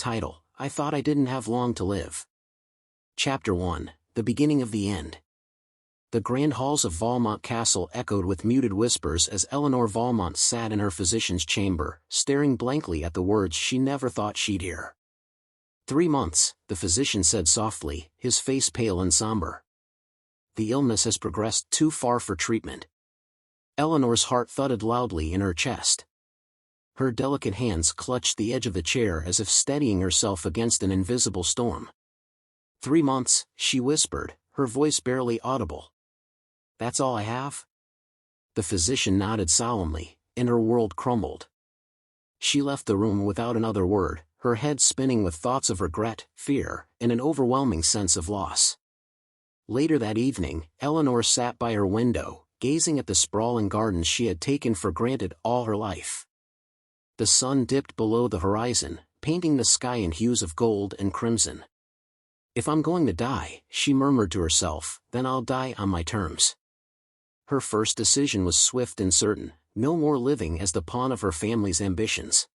Title: I Thought I Didn't Have Long to Live. Chapter 1: The Beginning of the End. The grand halls of Valmont Castle echoed with muted whispers as Eleanor Valmont sat in her physician's chamber, staring blankly at the words she never thought she'd hear. 3 months, the physician said softly, his face pale and somber. The illness has progressed too far for treatment. Eleanor's heart thudded loudly in her chest. Her delicate hands clutched the edge of the chair as if steadying herself against an invisible storm. 3 months, she whispered, her voice barely audible. That's all I have? The physician nodded solemnly, and her world crumbled. She left the room without another word, her head spinning with thoughts of regret, fear, and an overwhelming sense of loss. Later that evening, Eleanor sat by her window, gazing at the sprawling gardens she had taken for granted all her life. The sun dipped below the horizon, painting the sky in hues of gold and crimson. If I'm going to die, she murmured to herself, then I'll die on my terms. Her first decision was swift and certain, no more living as the pawn of her family's ambitions.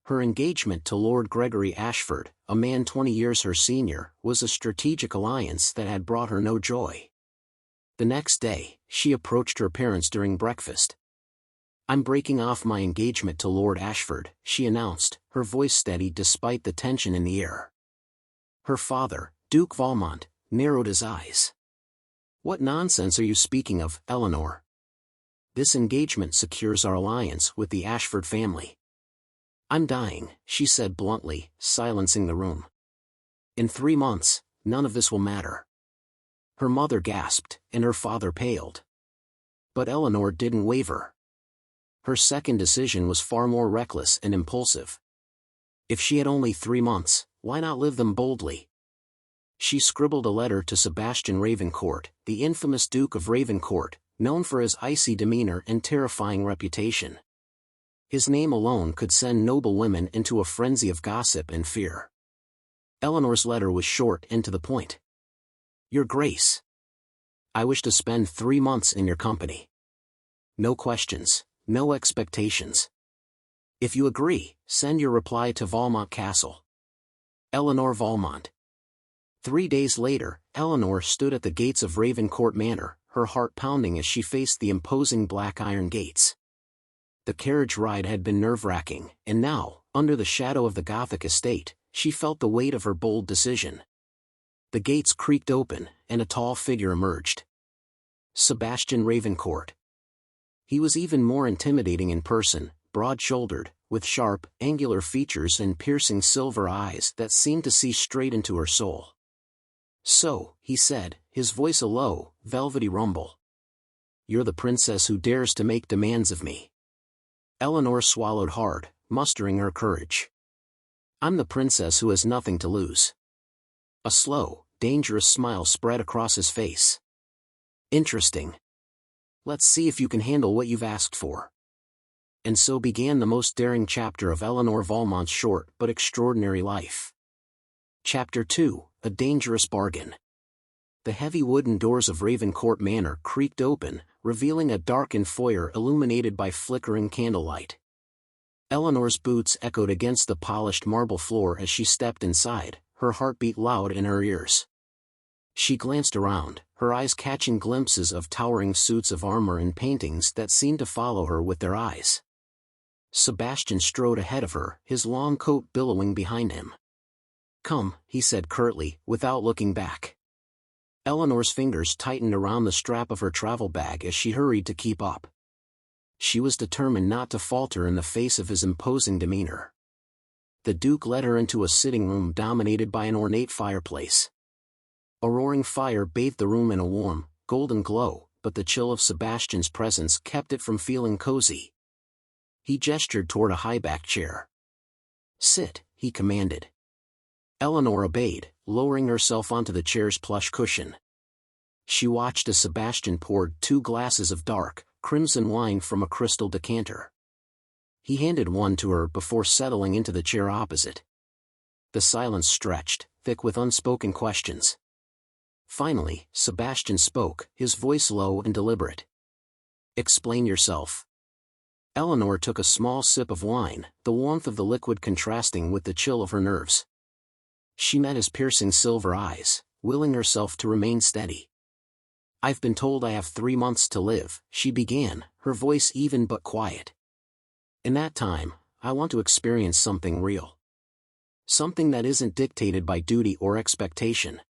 Her engagement to Lord Gregory Ashford, a man 20 years her senior, was a strategic alliance that had brought her no joy. The next day, she approached her parents during breakfast. I'm breaking off my engagement to Lord Ashford, she announced, her voice steady despite the tension in the air. Her father, Duke Valmont, narrowed his eyes. What nonsense are you speaking of, Eleanor? This engagement secures our alliance with the Ashford family. I'm dying, she said bluntly, silencing the room. In 3 months, none of this will matter. Her mother gasped, and her father paled. But Eleanor didn't waver. Her second decision was far more reckless and impulsive. If she had only 3 months, why not live them boldly? She scribbled a letter to Sebastian Ravencourt, the infamous Duke of Ravencourt, known for his icy demeanor and terrifying reputation. His name alone could send noble women into a frenzy of gossip and fear. Eleanor's letter was short and to the point. Your Grace, I wish to spend 3 months in your company. No questions, no expectations. If you agree, send your reply to Valmont Castle. Eleanor Valmont. 3 days later, Eleanor stood at the gates of Ravencourt Manor, her heart pounding as she faced the imposing black iron gates. The carriage ride had been nerve-wracking, and now, under the shadow of the Gothic estate, she felt the weight of her bold decision. The gates creaked open, and a tall figure emerged. Sebastian Ravencourt. He was even more intimidating in person, broad-shouldered, with sharp, angular features and piercing silver eyes that seemed to see straight into her soul. So, he said, his voice a low, velvety rumble. You're the princess who dares to make demands of me. Eleanor swallowed hard, mustering her courage. I'm the princess who has nothing to lose. A slow, dangerous smile spread across his face. Interesting. Let's see if you can handle what you've asked for. And so began the most daring chapter of Eleanor Valmont's short but extraordinary life. Chapter 2: A Dangerous Bargain. The heavy wooden doors of Ravencourt Manor creaked open, revealing a darkened foyer illuminated by flickering candlelight. Eleanor's boots echoed against the polished marble floor as she stepped inside, her heart beat loud in her ears. She glanced around, her eyes catching glimpses of towering suits of armor and paintings that seemed to follow her with their eyes. Sebastian strode ahead of her, his long coat billowing behind him. Come, he said curtly, without looking back. Eleanor's fingers tightened around the strap of her travel bag as she hurried to keep up. She was determined not to falter in the face of his imposing demeanor. The Duke led her into a sitting room dominated by an ornate fireplace. A roaring fire bathed the room in a warm, golden glow, but the chill of Sebastian's presence kept it from feeling cozy. He gestured toward a high-backed chair. Sit, he commanded. Eleanor obeyed, lowering herself onto the chair's plush cushion. She watched as Sebastian poured 2 glasses of dark, crimson wine from a crystal decanter. He handed one to her before settling into the chair opposite. The silence stretched, thick with unspoken questions. Finally, Sebastian spoke, his voice low and deliberate. Explain yourself. Eleanor took a small sip of wine, the warmth of the liquid contrasting with the chill of her nerves. She met his piercing silver eyes, willing herself to remain steady. "I've been told I have 3 months to live," she began, her voice even but quiet. "In that time, I want to experience something real. Something that isn't dictated by duty or expectation."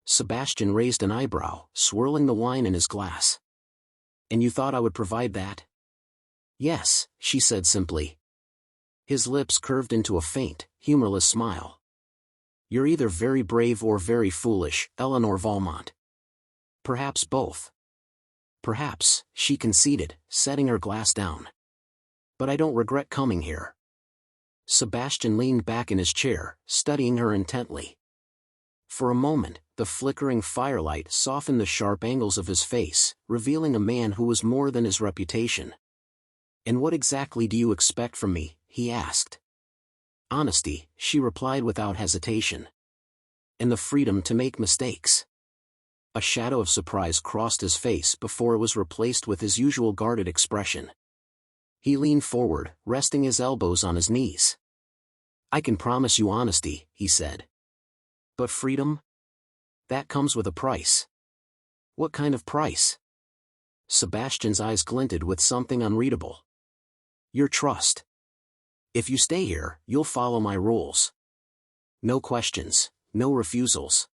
Sebastian raised an eyebrow, swirling the wine in his glass. "And you thought I would provide that?" "Yes," she said simply. His lips curved into a faint, humorless smile. "You're either very brave or very foolish, Eleanor Valmont." "Perhaps both." "Perhaps," she conceded, setting her glass down. "But I don't regret coming here." Sebastian leaned back in his chair, studying her intently. For a moment, the flickering firelight softened the sharp angles of his face, revealing a man who was more than his reputation. "And what exactly do you expect from me?" he asked. "Honesty," she replied without hesitation. "And the freedom to make mistakes." A shadow of surprise crossed his face before it was replaced with his usual guarded expression. He leaned forward, resting his elbows on his knees. "I can promise you honesty," he said. "But freedom? That comes with a price." "What kind of price?" Sebastian's eyes glinted with something unreadable. "Your trust. If you stay here, you'll follow my rules. No questions, no refusals."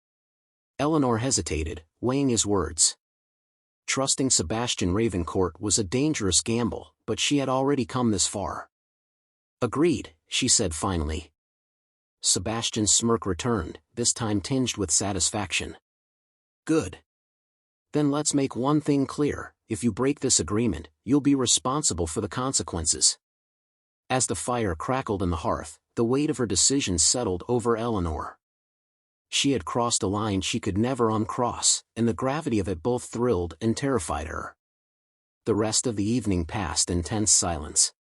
Eleanor hesitated, weighing his words. Trusting Sebastian Ravencourt was a dangerous gamble, but she had already come this far. "Agreed," she said finally. Sebastian's smirk returned, this time tinged with satisfaction. "Good. Then let's make one thing clear: if you break this agreement, you'll be responsible for the consequences." As the fire crackled in the hearth, the weight of her decision settled over Eleanor. She had crossed a line she could never uncross, and the gravity of it both thrilled and terrified her. The rest of the evening passed in tense silence.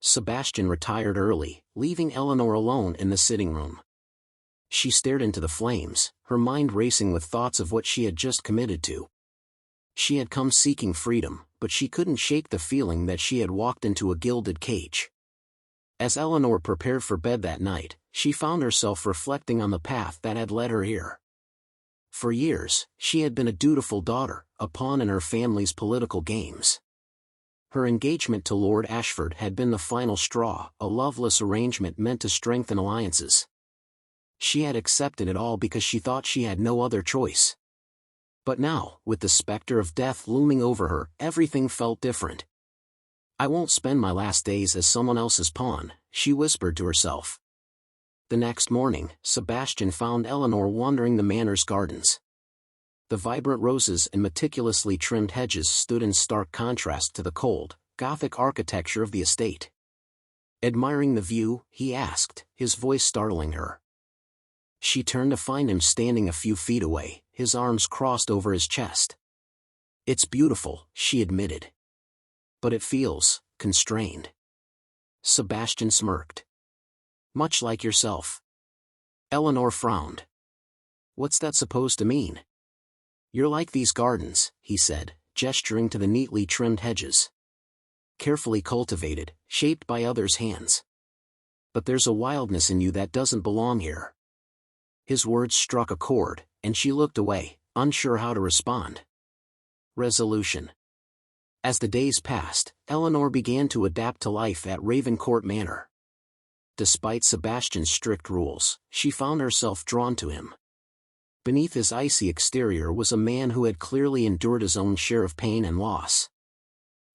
Sebastian retired early, leaving Eleanor alone in the sitting room. She stared into the flames, her mind racing with thoughts of what she had just committed to. She had come seeking freedom, but she couldn't shake the feeling that she had walked into a gilded cage. As Eleanor prepared for bed that night, she found herself reflecting on the path that had led her here. For years, she had been a dutiful daughter, a pawn in her family's political games. Her engagement to Lord Ashford had been the final straw, a loveless arrangement meant to strengthen alliances. She had accepted it all because she thought she had no other choice. But now, with the specter of death looming over her, everything felt different. "I won't spend my last days as someone else's pawn," she whispered to herself. The next morning, Sebastian found Eleanor wandering the manor's gardens. The vibrant roses and meticulously trimmed hedges stood in stark contrast to the cold, Gothic architecture of the estate. "Admiring the view?" he asked, his voice startling her. She turned to find him standing a few feet away, his arms crossed over his chest. "It's beautiful," she admitted. "But it feels constrained." Sebastian smirked. "Much like yourself." Eleanor frowned. "What's that supposed to mean?" "You're like these gardens," he said, gesturing to the neatly trimmed hedges. "Carefully cultivated, shaped by others' hands. But there's a wildness in you that doesn't belong here." His words struck a chord, and she looked away, unsure how to respond. Resolution. As the days passed, Eleanor began to adapt to life at Ravencourt Manor. Despite Sebastian's strict rules, she found herself drawn to him. Beneath his icy exterior was a man who had clearly endured his own share of pain and loss.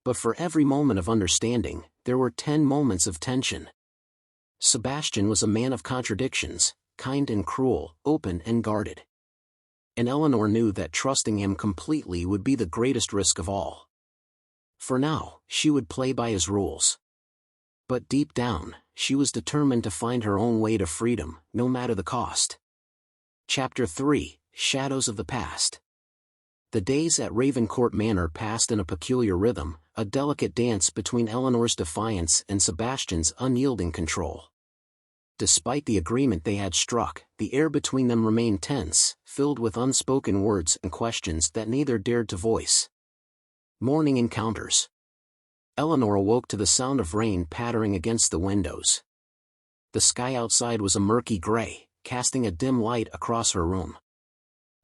But for every moment of understanding, there were 10 moments of tension. Sebastian was a man of contradictions, kind and cruel, open and guarded. And Eleanor knew that trusting him completely would be the greatest risk of all. For now, she would play by his rules. But deep down, she was determined to find her own way to freedom, no matter the cost. Chapter 3: Shadows of the Past. The days at Ravencourt Manor passed in a peculiar rhythm, a delicate dance between Eleanor's defiance and Sebastian's unyielding control. Despite the agreement they had struck, the air between them remained tense, filled with unspoken words and questions that neither dared to voice. Morning encounters. Eleanor awoke to the sound of rain pattering against the windows. The sky outside was a murky gray, casting a dim light across her room.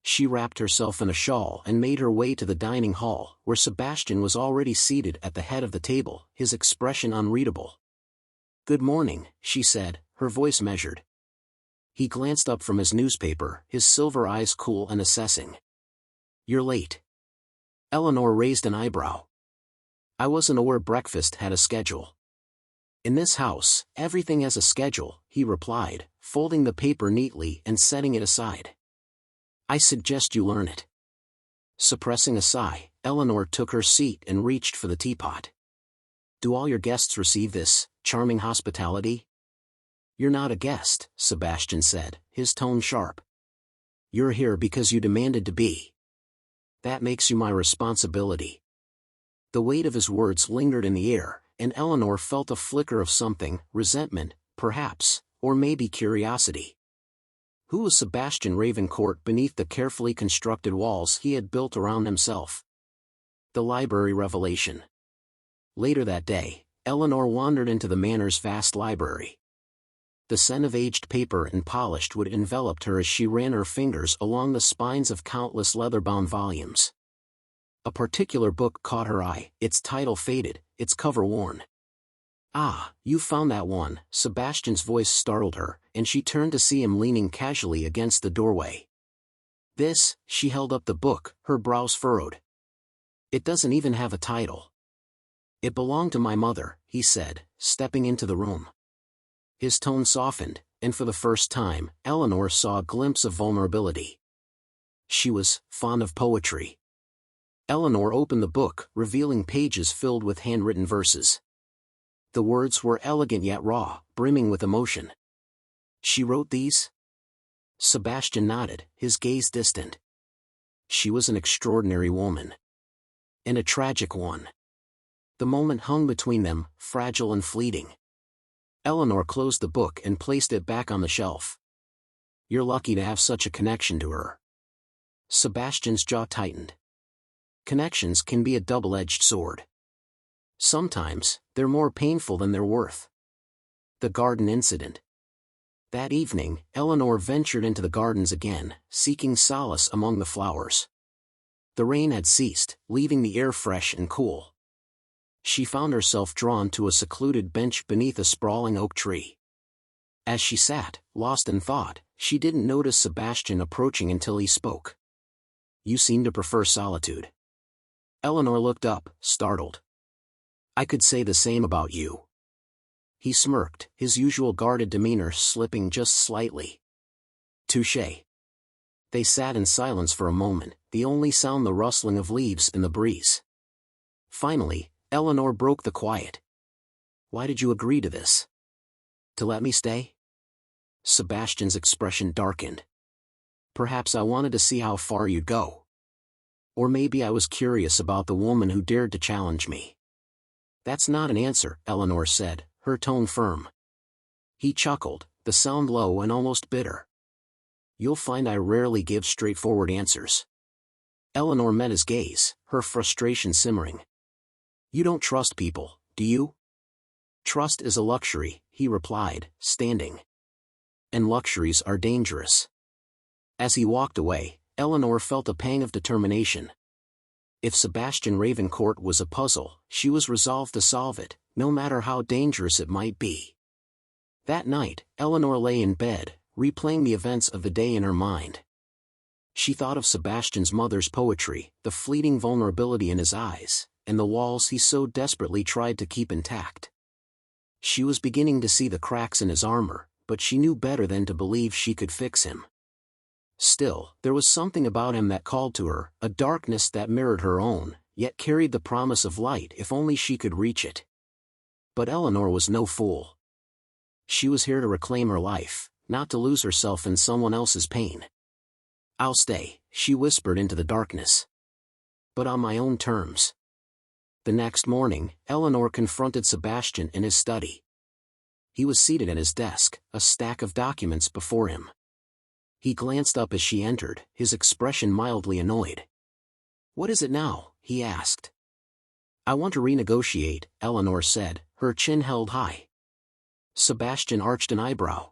She wrapped herself in a shawl and made her way to the dining hall, where Sebastian was already seated at the head of the table, his expression unreadable. "Good morning," she said, her voice measured. He glanced up from his newspaper, his silver eyes cool and assessing. "You're late." Eleanor raised an eyebrow. "I wasn't aware breakfast had a schedule." "In this house, everything has a schedule," he replied, folding the paper neatly and setting it aside. "I suggest you learn it." Suppressing a sigh, Eleanor took her seat and reached for the teapot. "Do all your guests receive this charming hospitality?" "You're not a guest," Sebastian said, his tone sharp. "You're here because you demanded to be. That makes you my responsibility." The weight of his words lingered in the air, and Eleanor felt a flicker of something, resentment, perhaps, or maybe curiosity. Who was Sebastian Ravencourt beneath the carefully constructed walls he had built around himself? The library revelation. Later that day, Eleanor wandered into the manor's vast library. The scent of aged paper and polished wood enveloped her as she ran her fingers along the spines of countless leather-bound volumes. A particular book caught her eye, its title faded, its cover worn. "Ah, you found that one," Sebastian's voice startled her, and she turned to see him leaning casually against the doorway. "This," she held up the book, her brows furrowed. "It doesn't even have a title." "It belonged to my mother," he said, stepping into the room. His tone softened, and for the first time, Eleanor saw a glimpse of vulnerability. She was fond of poetry. Eleanor opened the book, revealing pages filled with handwritten verses. The words were elegant yet raw, brimming with emotion. "She wrote these?" Sebastian nodded, his gaze distant. "She was an extraordinary woman. And a tragic one." The moment hung between them, fragile and fleeting. Eleanor closed the book and placed it back on the shelf. "You're lucky to have such a connection to her." Sebastian's jaw tightened. Connections can be a double-edged sword. Sometimes, they're more painful than they're worth. The garden incident. That evening, Eleanor ventured into the gardens again, seeking solace among the flowers. The rain had ceased, leaving the air fresh and cool. She found herself drawn to a secluded bench beneath a sprawling oak tree. As she sat, lost in thought, she didn't notice Sebastian approaching until he spoke. "You seem to prefer solitude." Eleanor looked up, startled. "I could say the same about you." He smirked, his usual guarded demeanor slipping just slightly. "Touché." They sat in silence for a moment, the only sound the rustling of leaves in the breeze. Finally, Eleanor broke the quiet. "Why did you agree to this? To let me stay?" Sebastian's expression darkened. "Perhaps I wanted to see how far you'd go. Or maybe I was curious about the woman who dared to challenge me." "That's not an answer," Eleanor said, her tone firm. He chuckled, the sound low and almost bitter. "You'll find I rarely give straightforward answers." Eleanor met his gaze, her frustration simmering. "You don't trust people, do you?" "Trust is a luxury," he replied, standing. "And luxuries are dangerous." As he walked away, Eleanor felt a pang of determination. If Sebastian Ravencourt was a puzzle, she was resolved to solve it, no matter how dangerous it might be. That night, Eleanor lay in bed, replaying the events of the day in her mind. She thought of Sebastian's mother's poetry, the fleeting vulnerability in his eyes, and the walls he so desperately tried to keep intact. She was beginning to see the cracks in his armor, but she knew better than to believe she could fix him. Still, there was something about him that called to her, a darkness that mirrored her own, yet carried the promise of light if only she could reach it. But Eleanor was no fool. She was here to reclaim her life, not to lose herself in someone else's pain. "I'll stay," she whispered into the darkness. "But on my own terms." The next morning, Eleanor confronted Sebastian in his study. He was seated at his desk, a stack of documents before him. He glanced up as she entered, his expression mildly annoyed. "What is it now?" he asked. I want to renegotiate, Eleanor said, her chin held high. Sebastian arched an eyebrow.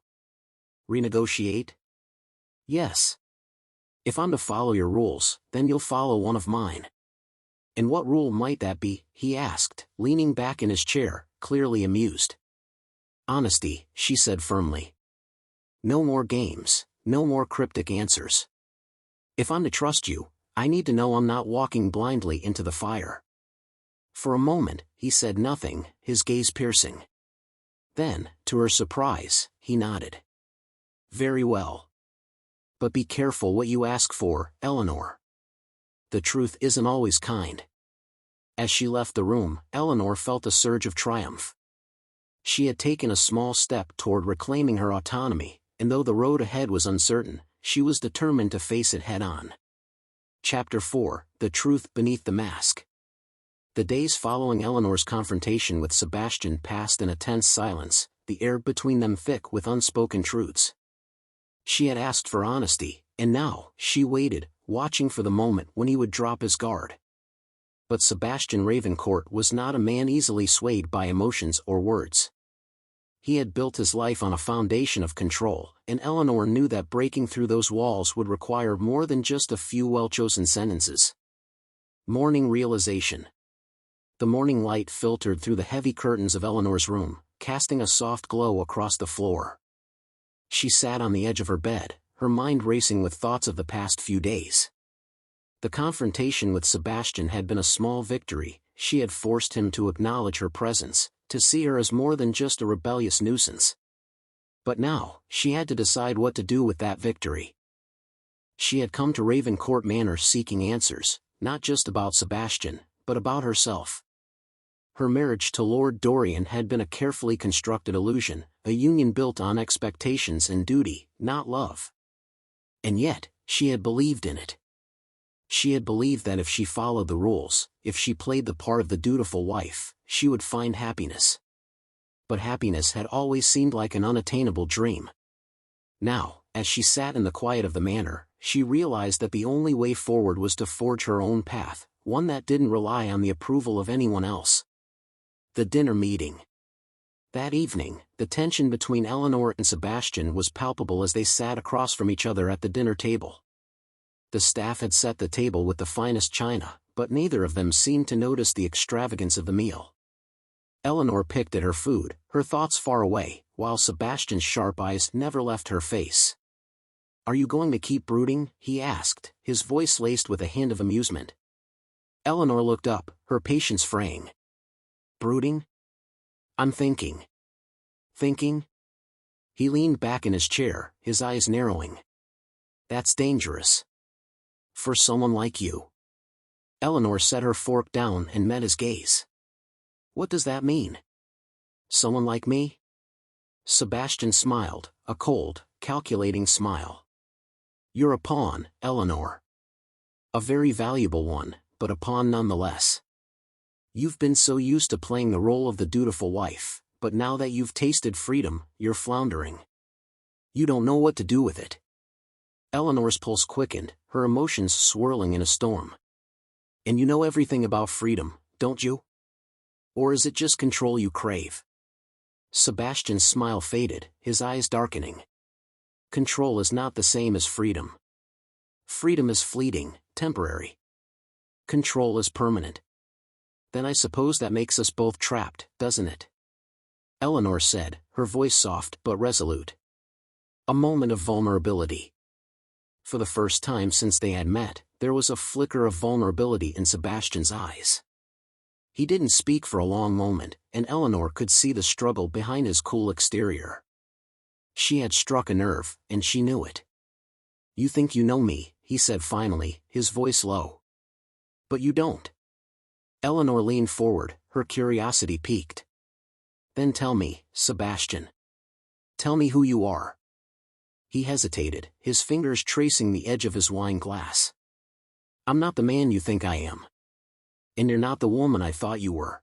Renegotiate? Yes. If I'm to follow your rules, then you'll follow one of mine. And what rule might that be? He asked, leaning back in his chair, clearly amused. Honesty, she said firmly. No more games, no more cryptic answers. If I'm to trust you, I need to know I'm not walking blindly into the fire. For a moment, he said nothing, his gaze piercing. Then, to her surprise, he nodded. Very well. But be careful what you ask for, Eleanor. The truth isn't always kind. As she left the room, Eleanor felt a surge of triumph. She had taken a small step toward reclaiming her autonomy, and though the road ahead was uncertain, she was determined to face it head-on. Chapter 4: The Truth Beneath the Mask. The days following Eleanor's confrontation with Sebastian passed in a tense silence, the air between them thick with unspoken truths. She had asked for honesty, and now, she waited, watching for the moment when he would drop his guard. But Sebastian Ravencourt was not a man easily swayed by emotions or words. He had built his life on a foundation of control, and Eleanor knew that breaking through those walls would require more than just a few well-chosen sentences. Morning realization. The morning light filtered through the heavy curtains of Eleanor's room, casting a soft glow across the floor. She sat on the edge of her bed, her mind racing with thoughts of the past few days. The confrontation with Sebastian had been a small victory. She had forced him to acknowledge her presence, to see her as more than just a rebellious nuisance. But now, she had to decide what to do with that victory. She had come to Ravencourt Manor seeking answers, not just about Sebastian, but about herself. Her marriage to Lord Dorian had been a carefully constructed illusion, a union built on expectations and duty, not love. And yet, she had believed in it. She had believed that if she followed the rules, if she played the part of the dutiful wife, she would find happiness. But happiness had always seemed like an unattainable dream. Now, as she sat in the quiet of the manor, she realized that the only way forward was to forge her own path, one that didn't rely on the approval of anyone else. The dinner meeting. That evening, the tension between Eleanor and Sebastian was palpable as they sat across from each other at the dinner table. The staff had set the table with the finest china, but neither of them seemed to notice the extravagance of the meal. Eleanor picked at her food, her thoughts far away, while Sebastian's sharp eyes never left her face. "Are you going to keep brooding?" he asked, his voice laced with a hint of amusement. Eleanor looked up, her patience fraying. "Brooding? I'm thinking." "Thinking?" He leaned back in his chair, his eyes narrowing. "That's dangerous. For someone like you." Eleanor set her fork down and met his gaze. "What does that mean? Someone like me?" Sebastian smiled, a cold, calculating smile. "You're a pawn, Eleanor. A very valuable one, but a pawn nonetheless. You've been so used to playing the role of the dutiful wife, but now that you've tasted freedom, you're floundering. You don't know what to do with it." Eleanor's pulse quickened, her emotions swirling in a storm. "And you know everything about freedom, don't you? Or is it just control you crave?" Sebastian's smile faded, his eyes darkening. "Control is not the same as freedom. Freedom is fleeting, temporary. Control is permanent. Then I suppose that makes us both trapped, doesn't it?" Eleanor said, her voice soft but resolute. A moment of vulnerability. For the first time since they had met, there was a flicker of vulnerability in Sebastian's eyes. He didn't speak for a long moment, and Eleanor could see the struggle behind his cool exterior. She had struck a nerve, and she knew it. "You think you know me," he said finally, his voice low. "But you don't." Eleanor leaned forward, her curiosity piqued. "Then tell me, Sebastian. Tell me who you are." He hesitated, his fingers tracing the edge of his wine glass. "I'm not the man you think I am. And you're not the woman I thought you were."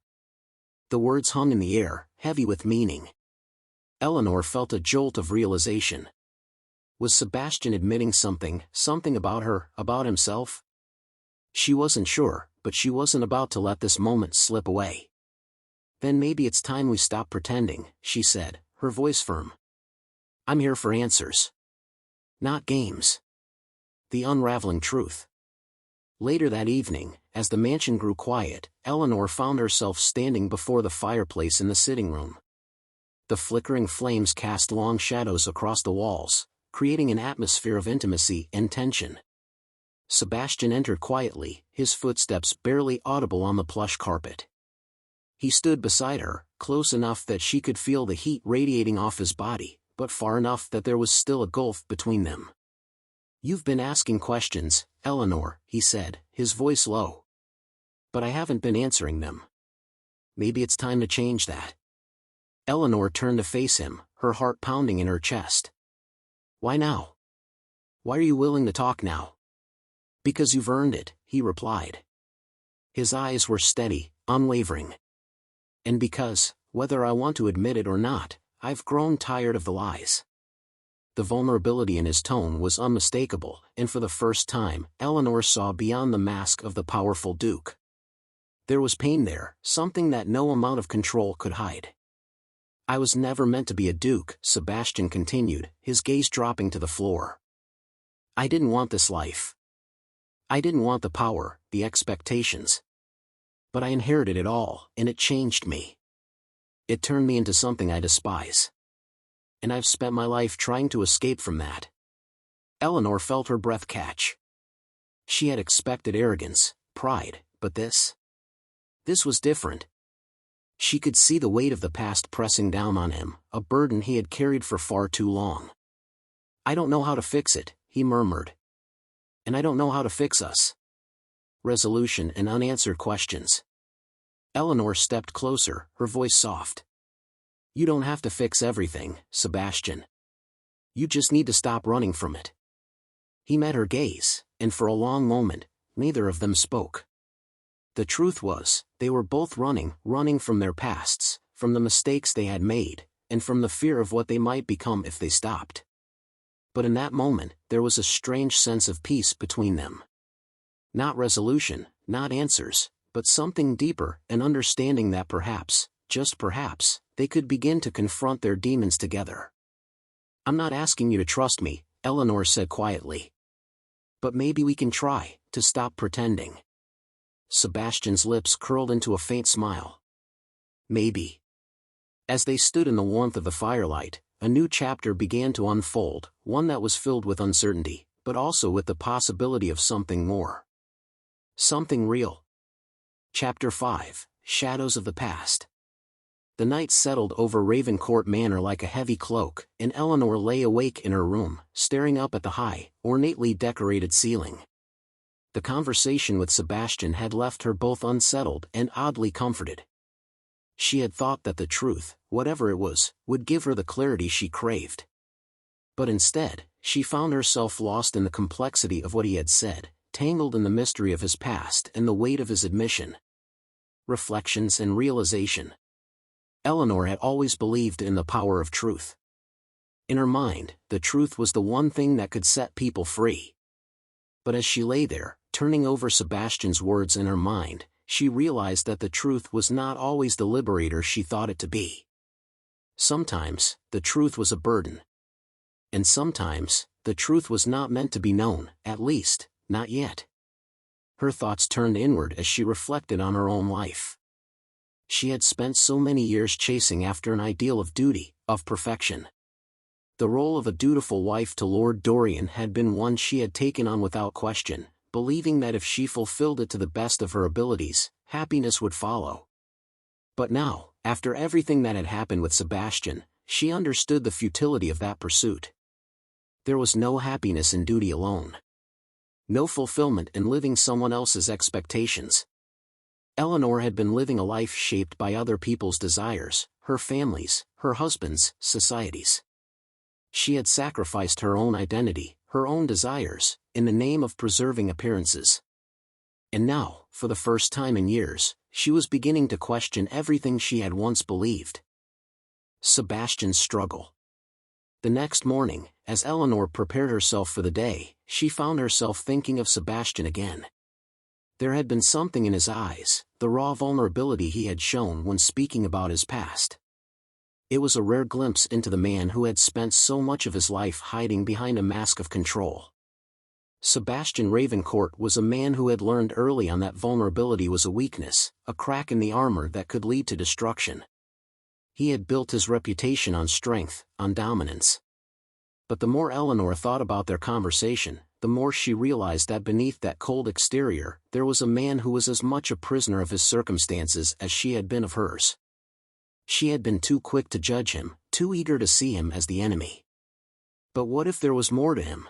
The words hung in the air, heavy with meaning. Eleanor felt a jolt of realization. Was Sebastian admitting something about her, about himself? She wasn't sure, but she wasn't about to let this moment slip away. "Then maybe it's time we stop pretending," she said, her voice firm. "I'm here for answers. Not games. The unraveling truth." Later that evening, as the mansion grew quiet, Eleanor found herself standing before the fireplace in the sitting room. The flickering flames cast long shadows across the walls, creating an atmosphere of intimacy and tension. Sebastian entered quietly, his footsteps barely audible on the plush carpet. He stood beside her, close enough that she could feel the heat radiating off his body, but far enough that there was still a gulf between them. "You've been asking questions, Eleanor," he said, his voice low. "But I haven't been answering them. Maybe it's time to change that." Eleanor turned to face him, her heart pounding in her chest. "Why now? Why are you willing to talk now?" "Because you've earned it," he replied. His eyes were steady, unwavering. "And because, whether I want to admit it or not, I've grown tired of the lies." The vulnerability in his tone was unmistakable, and for the first time, Eleanor saw beyond the mask of the powerful Duke. There was pain there, something that no amount of control could hide. "I was never meant to be a duke," Sebastian continued, his gaze dropping to the floor. "I didn't want this life. I didn't want the power, the expectations. But I inherited it all, and it changed me. It turned me into something I despise. And I've spent my life trying to escape from that." Eleanor felt her breath catch. She had expected arrogance, pride, but this was different. She could see the weight of the past pressing down on him, a burden he had carried for far too long. "I don't know how to fix it," he murmured. "And I don't know how to fix us." Resolution and unanswered questions. Eleanor stepped closer, her voice soft. "You don't have to fix everything, Sebastian. You just need to stop running from it." He met her gaze, and for a long moment, neither of them spoke. The truth was, they were both running from their pasts, from the mistakes they had made, and from the fear of what they might become if they stopped. But in that moment, there was a strange sense of peace between them. Not resolution, not answers, but something deeper, an understanding that perhaps, just perhaps, they could begin to confront their demons together. "I'm not asking you to trust me," Eleanor said quietly. "But maybe we can try to stop pretending." Sebastian's lips curled into a faint smile. "Maybe." As they stood in the warmth of the firelight, a new chapter began to unfold, one that was filled with uncertainty, but also with the possibility of something more. Something real. Chapter 5, Shadows of the Past. The night settled over Ravencourt Manor like a heavy cloak, and Eleanor lay awake in her room, staring up at the high, ornately decorated ceiling. The conversation with Sebastian had left her both unsettled and oddly comforted. She had thought that the truth, whatever it was, would give her the clarity she craved. But instead, she found herself lost in the complexity of what he had said, tangled in the mystery of his past and the weight of his admission. Reflections and realization. Eleanor had always believed in the power of truth. In her mind, the truth was the one thing that could set people free. But as she lay there, turning over Sebastian's words in her mind, she realized that the truth was not always the liberator she thought it to be. Sometimes, the truth was a burden. And sometimes, the truth was not meant to be known, at least, not yet. Her thoughts turned inward as she reflected on her own life. She had spent so many years chasing after an ideal of duty, of perfection. The role of a dutiful wife to Lord Dorian had been one she had taken on without question, believing that if she fulfilled it to the best of her abilities, happiness would follow. But now, after everything that had happened with Sebastian, she understood the futility of that pursuit. There was no happiness in duty alone. No fulfillment in living someone else's expectations. Eleanor had been living a life shaped by other people's desires, her family's, her husband's, society's. She had sacrificed her own identity, her own desires, in the name of preserving appearances. And now, for the first time in years, she was beginning to question everything she had once believed. Sebastian's struggle. The next morning, as Eleanor prepared herself for the day, she found herself thinking of Sebastian again. There had been something in his eyes, the raw vulnerability he had shown when speaking about his past. It was a rare glimpse into the man who had spent so much of his life hiding behind a mask of control. Sebastian Ravencourt was a man who had learned early on that vulnerability was a weakness, a crack in the armor that could lead to destruction. He had built his reputation on strength, on dominance. But the more Eleanor thought about their conversation, the more she realized that beneath that cold exterior, there was a man who was as much a prisoner of his circumstances as she had been of hers. She had been too quick to judge him, too eager to see him as the enemy. But what if there was more to him?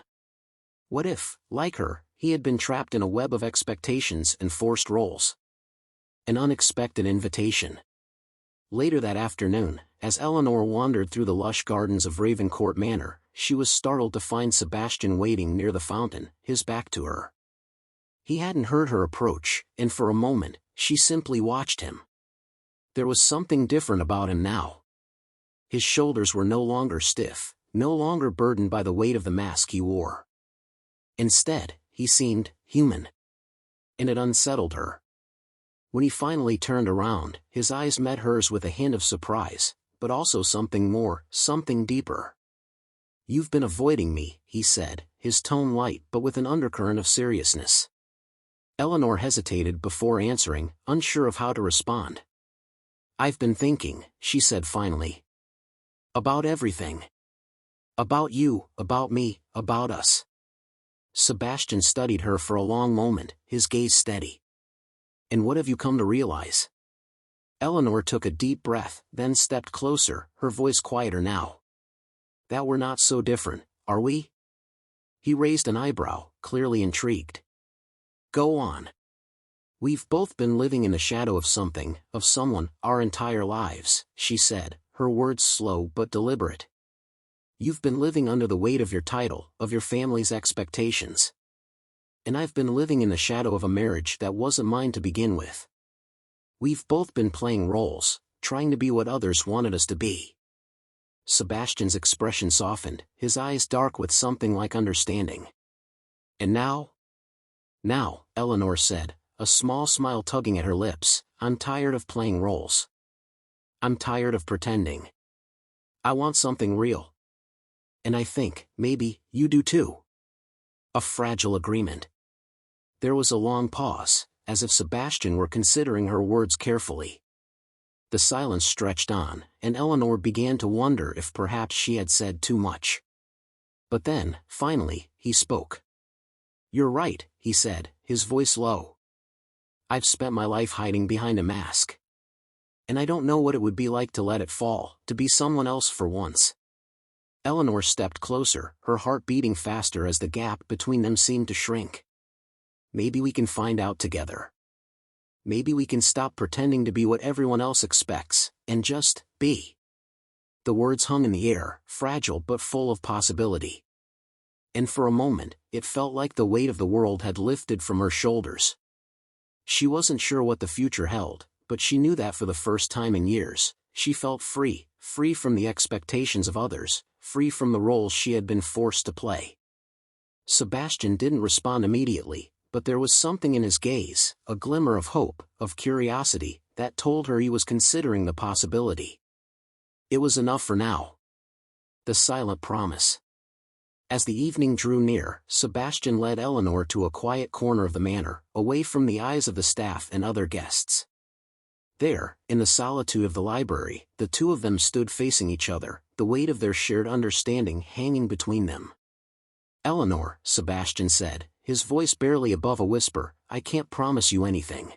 What if, like her, he had been trapped in a web of expectations and forced roles? An unexpected invitation. Later that afternoon, as Eleanor wandered through the lush gardens of Ravencourt Manor, she was startled to find Sebastian waiting near the fountain, his back to her. He hadn't heard her approach, and for a moment, she simply watched him. There was something different about him now. His shoulders were no longer stiff, no longer burdened by the weight of the mask he wore. Instead, he seemed human. And it unsettled her. When he finally turned around, his eyes met hers with a hint of surprise, but also something more, something deeper. "You've been avoiding me," he said, his tone light but with an undercurrent of seriousness. Eleanor hesitated before answering, unsure of how to respond. "I've been thinking," she said finally. "About everything. About you, about me, about us." Sebastian studied her for a long moment, his gaze steady. "And what have you come to realize?" Eleanor took a deep breath, then stepped closer, her voice quieter now. "That we're not so different, are we?" He raised an eyebrow, clearly intrigued. "Go on." "We've both been living in the shadow of something, of someone, our entire lives," she said, her words slow but deliberate. "You've been living under the weight of your title, of your family's expectations. And I've been living in the shadow of a marriage that wasn't mine to begin with. We've both been playing roles, trying to be what others wanted us to be." Sebastian's expression softened, his eyes dark with something like understanding. "And now?" "Now," Eleanor said, a small smile tugging at her lips, "I'm tired of playing roles. I'm tired of pretending. I want something real. And I think, maybe, you do too." A fragile agreement. There was a long pause, as if Sebastian were considering her words carefully. The silence stretched on, and Eleanor began to wonder if perhaps she had said too much. But then, finally, he spoke. "You're right," he said, his voice low. "I've spent my life hiding behind a mask. And I don't know what it would be like to let it fall, to be someone else for once." Eleanor stepped closer, her heart beating faster as the gap between them seemed to shrink. "Maybe we can find out together. Maybe we can stop pretending to be what everyone else expects, and just be." The words hung in the air, fragile but full of possibility. And for a moment, it felt like the weight of the world had lifted from her shoulders. She wasn't sure what the future held, but she knew that for the first time in years, she felt free, free from the expectations of others, free from the roles she had been forced to play. Sebastian didn't respond immediately, but there was something in his gaze, a glimmer of hope, of curiosity, that told her he was considering the possibility. It was enough for now. The silent promise. As the evening drew near, Sebastian led Eleanor to a quiet corner of the manor, away from the eyes of the staff and other guests. There, in the solitude of the library, the two of them stood facing each other, the weight of their shared understanding hanging between them. "Eleanor," Sebastian said, his voice barely above a whisper, "I can't promise you anything.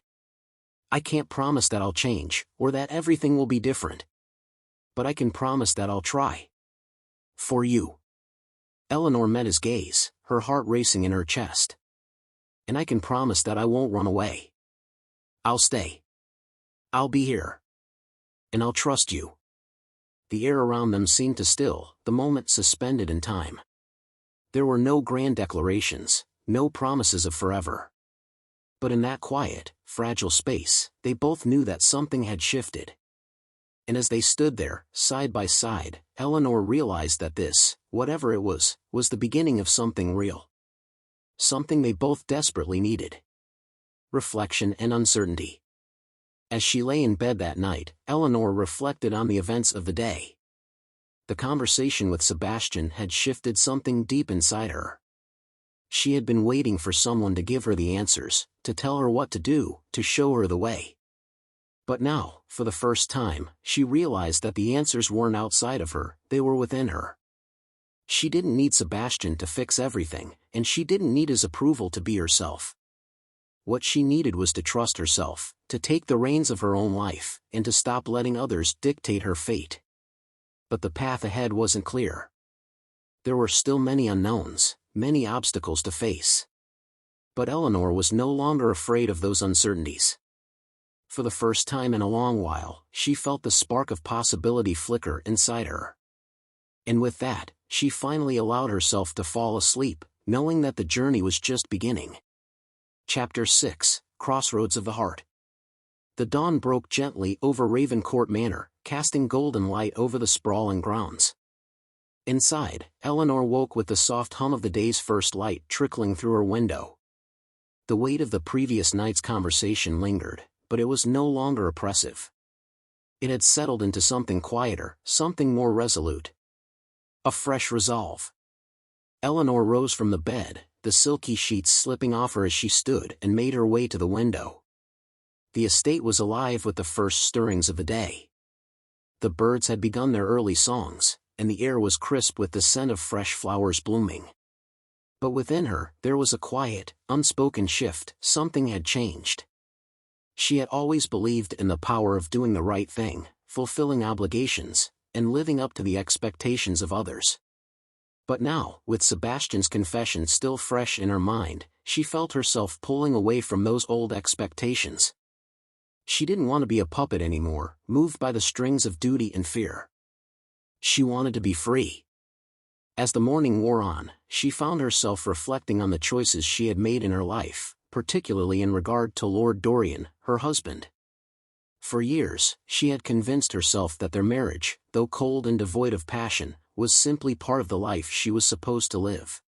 I can't promise that I'll change, or that everything will be different. But I can promise that I'll try. For you." Eleanor met his gaze, her heart racing in her chest. "And I can promise that I won't run away. I'll stay. I'll be here. And I'll trust you." The air around them seemed to still, the moment suspended in time. There were no grand declarations, no promises of forever. But in that quiet, fragile space, they both knew that something had shifted. And as they stood there, side by side, Eleanor realized that this, whatever it was the beginning of something real. Something they both desperately needed. reflection and uncertainty. As she lay in bed that night, Eleanor reflected on the events of the day. The conversation with Sebastian had shifted something deep inside her. She had been waiting for someone to give her the answers, to tell her what to do, to show her the way. But now, for the first time, she realized that the answers weren't outside of her, they were within her. She didn't need Sebastian to fix everything, and she didn't need his approval to be herself. What she needed was to trust herself, to take the reins of her own life, and to stop letting others dictate her fate. But the path ahead wasn't clear. There were still many unknowns, many obstacles to face. But Eleanor was no longer afraid of those uncertainties. For the first time in a long while, she felt the spark of possibility flicker inside her. And with that, she finally allowed herself to fall asleep, knowing that the journey was just beginning. Chapter 6, Crossroads of the Heart. The dawn broke gently over Ravencourt Manor, casting golden light over the sprawling grounds. Inside, Eleanor woke with the soft hum of the day's first light trickling through her window. The weight of the previous night's conversation lingered, but it was no longer oppressive. It had settled into something quieter, something more resolute. A fresh resolve. Eleanor rose from the bed, the silky sheets slipping off her as she stood, and made her way to the window. The estate was alive with the first stirrings of the day. The birds had begun their early songs, and the air was crisp with the scent of fresh flowers blooming. But within her, there was a quiet, unspoken shift. Something had changed. She had always believed in the power of doing the right thing, fulfilling obligations, and living up to the expectations of others. But now, with Sebastian's confession still fresh in her mind, she felt herself pulling away from those old expectations. She didn't want to be a puppet anymore, moved by the strings of duty and fear. She wanted to be free. As the morning wore on, she found herself reflecting on the choices she had made in her life, particularly in regard to Lord Dorian, her husband. For years, she had convinced herself that their marriage, though cold and devoid of passion, was simply part of the life she was supposed to live.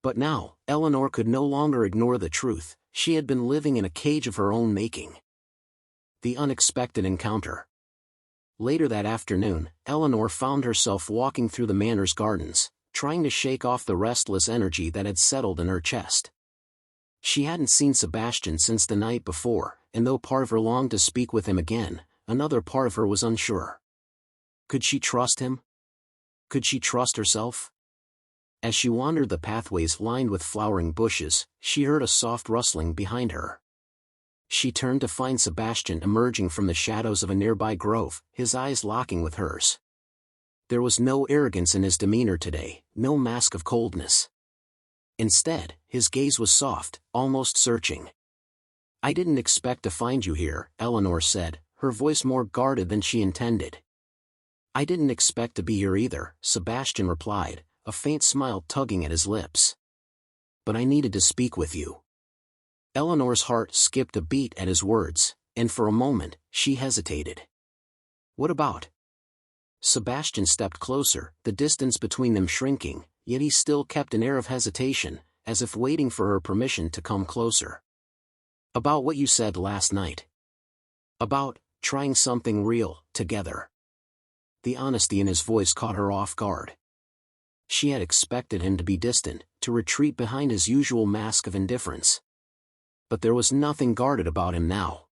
But now, Eleanor could no longer ignore the truth. She had been living in a cage of her own making. The unexpected encounter. Later that afternoon, Eleanor found herself walking through the manor's gardens, trying to shake off the restless energy that had settled in her chest. She hadn't seen Sebastian since the night before, and though part of her longed to speak with him again, another part of her was unsure. Could she trust him? Could she trust herself? As she wandered the pathways lined with flowering bushes, she heard a soft rustling behind her. She turned to find Sebastian emerging from the shadows of a nearby grove, his eyes locking with hers. There was no arrogance in his demeanor today, no mask of coldness. Instead, his gaze was soft, almost searching. "I didn't expect to find you here," Eleanor said, her voice more guarded than she intended. "I didn't expect to be here either," Sebastian replied, a faint smile tugging at his lips. "But I needed to speak with you." Eleanor's heart skipped a beat at his words, and for a moment, she hesitated. "What about?" Sebastian stepped closer, the distance between them shrinking, yet he still kept an air of hesitation, as if waiting for her permission to come closer. "About what you said last night. About trying something real, together." The honesty in his voice caught her off guard. She had expected him to be distant, to retreat behind his usual mask of indifference. But there was nothing guarded about him now.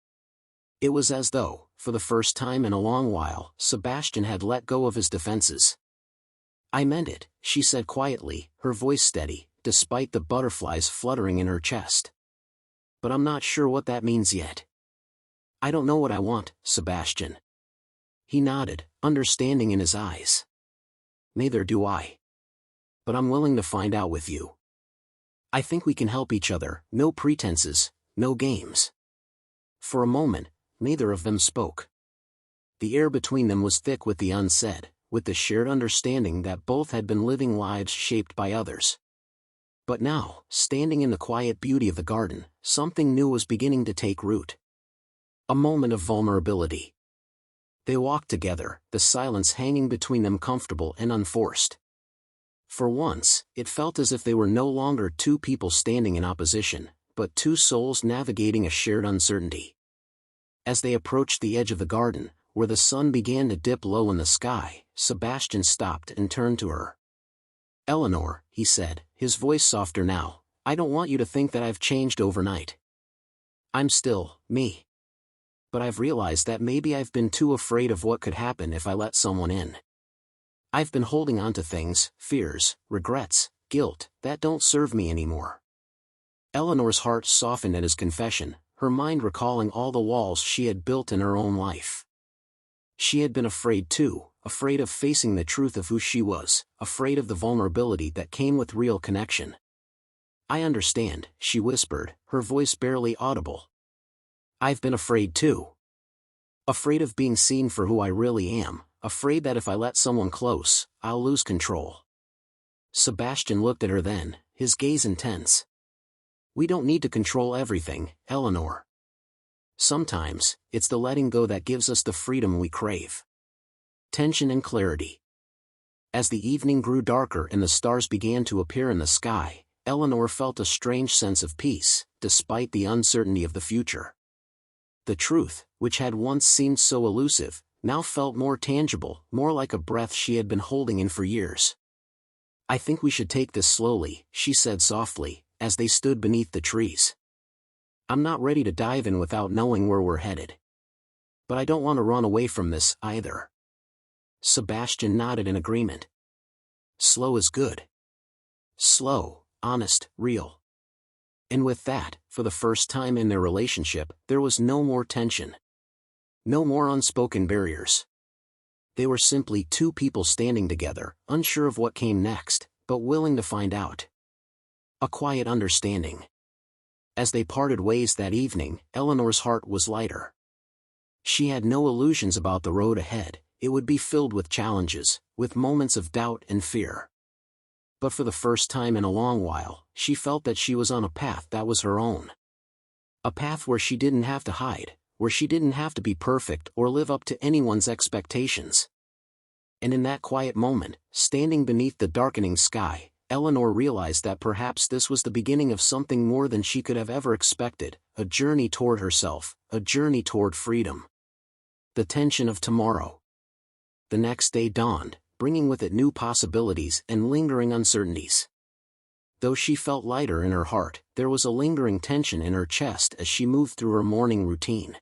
It was as though, for the first time in a long while, Sebastian had let go of his defenses. "I meant it," she said quietly, her voice steady, despite the butterflies fluttering in her chest. "But I'm not sure what that means yet." "I don't know what I want, Sebastian." He nodded, understanding in his eyes. "Neither do I. But I'm willing to find out with you. I think we can help each other, no pretenses, no games." For a moment, neither of them spoke. The air between them was thick with the unsaid, with the shared understanding that both had been living lives shaped by others. But now, standing in the quiet beauty of the garden, something new was beginning to take root. A moment of vulnerability. They walked together, the silence hanging between them comfortable and unforced. For once, it felt as if they were no longer two people standing in opposition, but two souls navigating a shared uncertainty. As they approached the edge of the garden, where the sun began to dip low in the sky, Sebastian stopped and turned to her. "Eleanor," he said, his voice softer now, "I don't want you to think that I've changed overnight. I'm still me. But I've realized that maybe I've been too afraid of what could happen if I let someone in. I've been holding on to things, fears, regrets, guilt, that don't serve me anymore." Eleanor's heart softened at his confession, her mind recalling all the walls she had built in her own life. She had been afraid too, afraid of facing the truth of who she was, afraid of the vulnerability that came with real connection. "I understand," she whispered, her voice barely audible. "I've been afraid too. Afraid of being seen for who I really am, afraid that if I let someone close, I'll lose control." Sebastian looked at her then, his gaze intense. "We don't need to control everything, Eleanor. Sometimes, it's the letting go that gives us the freedom we crave." Tension and clarity. As the evening grew darker and the stars began to appear in the sky, Eleanor felt a strange sense of peace, despite the uncertainty of the future. The truth, which had once seemed so elusive, now felt more tangible, more like a breath she had been holding in for years. "I think we should take this slowly," she said softly, as they stood beneath the trees. "I'm not ready to dive in without knowing where we're headed. But I don't want to run away from this, either." Sebastian nodded in agreement. Slow is good. Slow, honest, real. And with that, for the first time in their relationship, there was no more tension. No more unspoken barriers. They were simply two people standing together, unsure of what came next, but willing to find out. A quiet understanding. As they parted ways that evening, Eleanor's heart was lighter. She had no illusions about the road ahead. It would be filled with challenges, with moments of doubt and fear. But for the first time in a long while, she felt that she was on a path that was her own. A path where she didn't have to hide, where she didn't have to be perfect or live up to anyone's expectations. And in that quiet moment, standing beneath the darkening sky, Eleanor realized that perhaps this was the beginning of something more than she could have ever expected, a journey toward herself, a journey toward freedom. The tension of tomorrow. The next day dawned, bringing with it new possibilities and lingering uncertainties. Though she felt lighter in her heart, there was a lingering tension in her chest as she moved through her morning routine.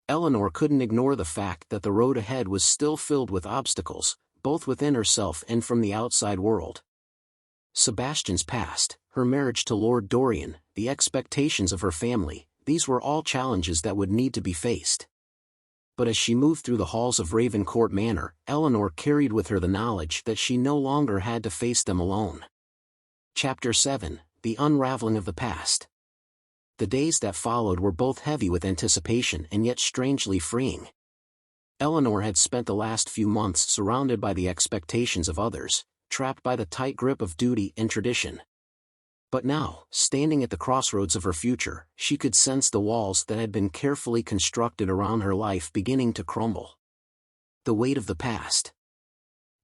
Eleanor couldn't ignore the fact that the road ahead was still filled with obstacles, both within herself and from the outside world. Sebastian's past, her marriage to Lord Dorian, the expectations of her family, these were all challenges that would need to be faced. But as she moved through the halls of Ravencourt Manor, Eleanor carried with her the knowledge that she no longer had to face them alone. Chapter 7: The Unraveling of the Past. The days that followed were both heavy with anticipation and yet strangely freeing. Eleanor had spent the last few months surrounded by the expectations of others, trapped by the tight grip of duty and tradition. But now, standing at the crossroads of her future, she could sense the walls that had been carefully constructed around her life beginning to crumble. The weight of the past.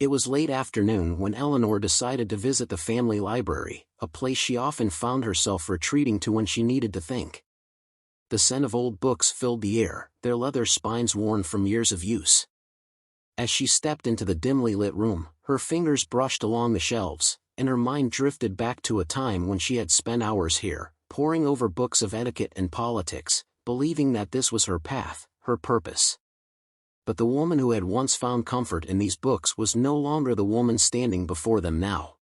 It was late afternoon when Eleanor decided to visit the family library, a place she often found herself retreating to when she needed to think. The scent of old books filled the air, their leather spines worn from years of use. As she stepped into the dimly lit room, her fingers brushed along the shelves, and her mind drifted back to a time when she had spent hours here, poring over books of etiquette and politics, believing that this was her path, her purpose. But the woman who had once found comfort in these books was no longer the woman standing before them now.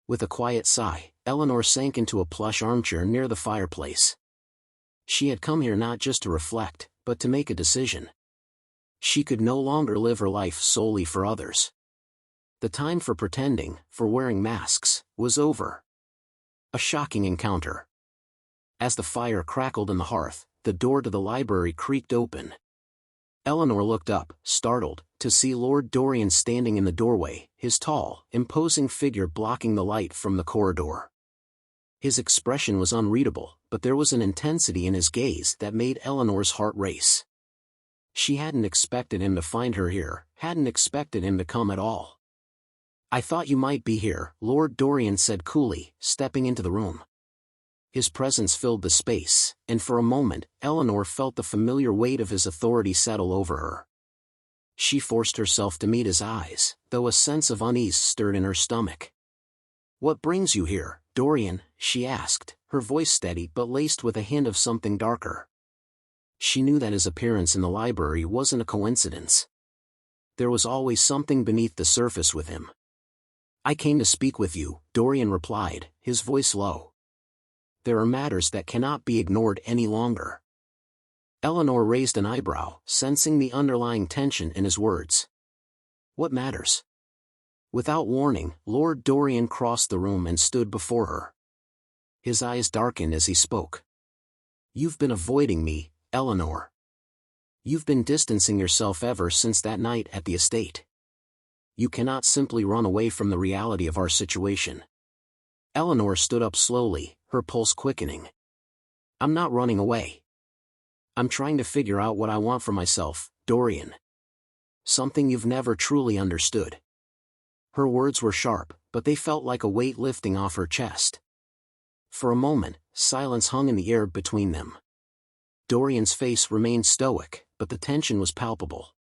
With a quiet sigh, Eleanor sank into a plush armchair near the fireplace. She had come here not just to reflect, but to make a decision. She could no longer live her life solely for others. The time for pretending, for wearing masks, was over. A shocking encounter. As the fire crackled in the hearth, the door to the library creaked open. Eleanor looked up, startled, to see Lord Dorian standing in the doorway, his tall, imposing figure blocking the light from the corridor. His expression was unreadable, but there was an intensity in his gaze that made Eleanor's heart race. She hadn't expected him to find her here, hadn't expected him to come at all. "I thought you might be here," Lord Dorian said coolly, stepping into the room. His presence filled the space, and for a moment, Eleanor felt the familiar weight of his authority settle over her. She forced herself to meet his eyes, though a sense of unease stirred in her stomach. "What brings you here, Dorian?" she asked, her voice steady but laced with a hint of something darker. She knew that his appearance in the library wasn't a coincidence. There was always something beneath the surface with him. "I came to speak with you," Dorian replied, his voice low. "There are matters that cannot be ignored any longer." Eleanor raised an eyebrow, sensing the underlying tension in his words. "What matters?" Without warning, Lord Dorian crossed the room and stood before her. His eyes darkened as he spoke. "You've been avoiding me, Eleanor. You've been distancing yourself ever since that night at the estate. You cannot simply run away from the reality of our situation." Eleanor stood up slowly, her pulse quickening. "I'm not running away. I'm trying to figure out what I want for myself, Dorian. Something you've never truly understood." Her words were sharp, but they felt like a weight lifting off her chest. For a moment, silence hung in the air between them. Dorian's face remained stoic, but the tension was palpable.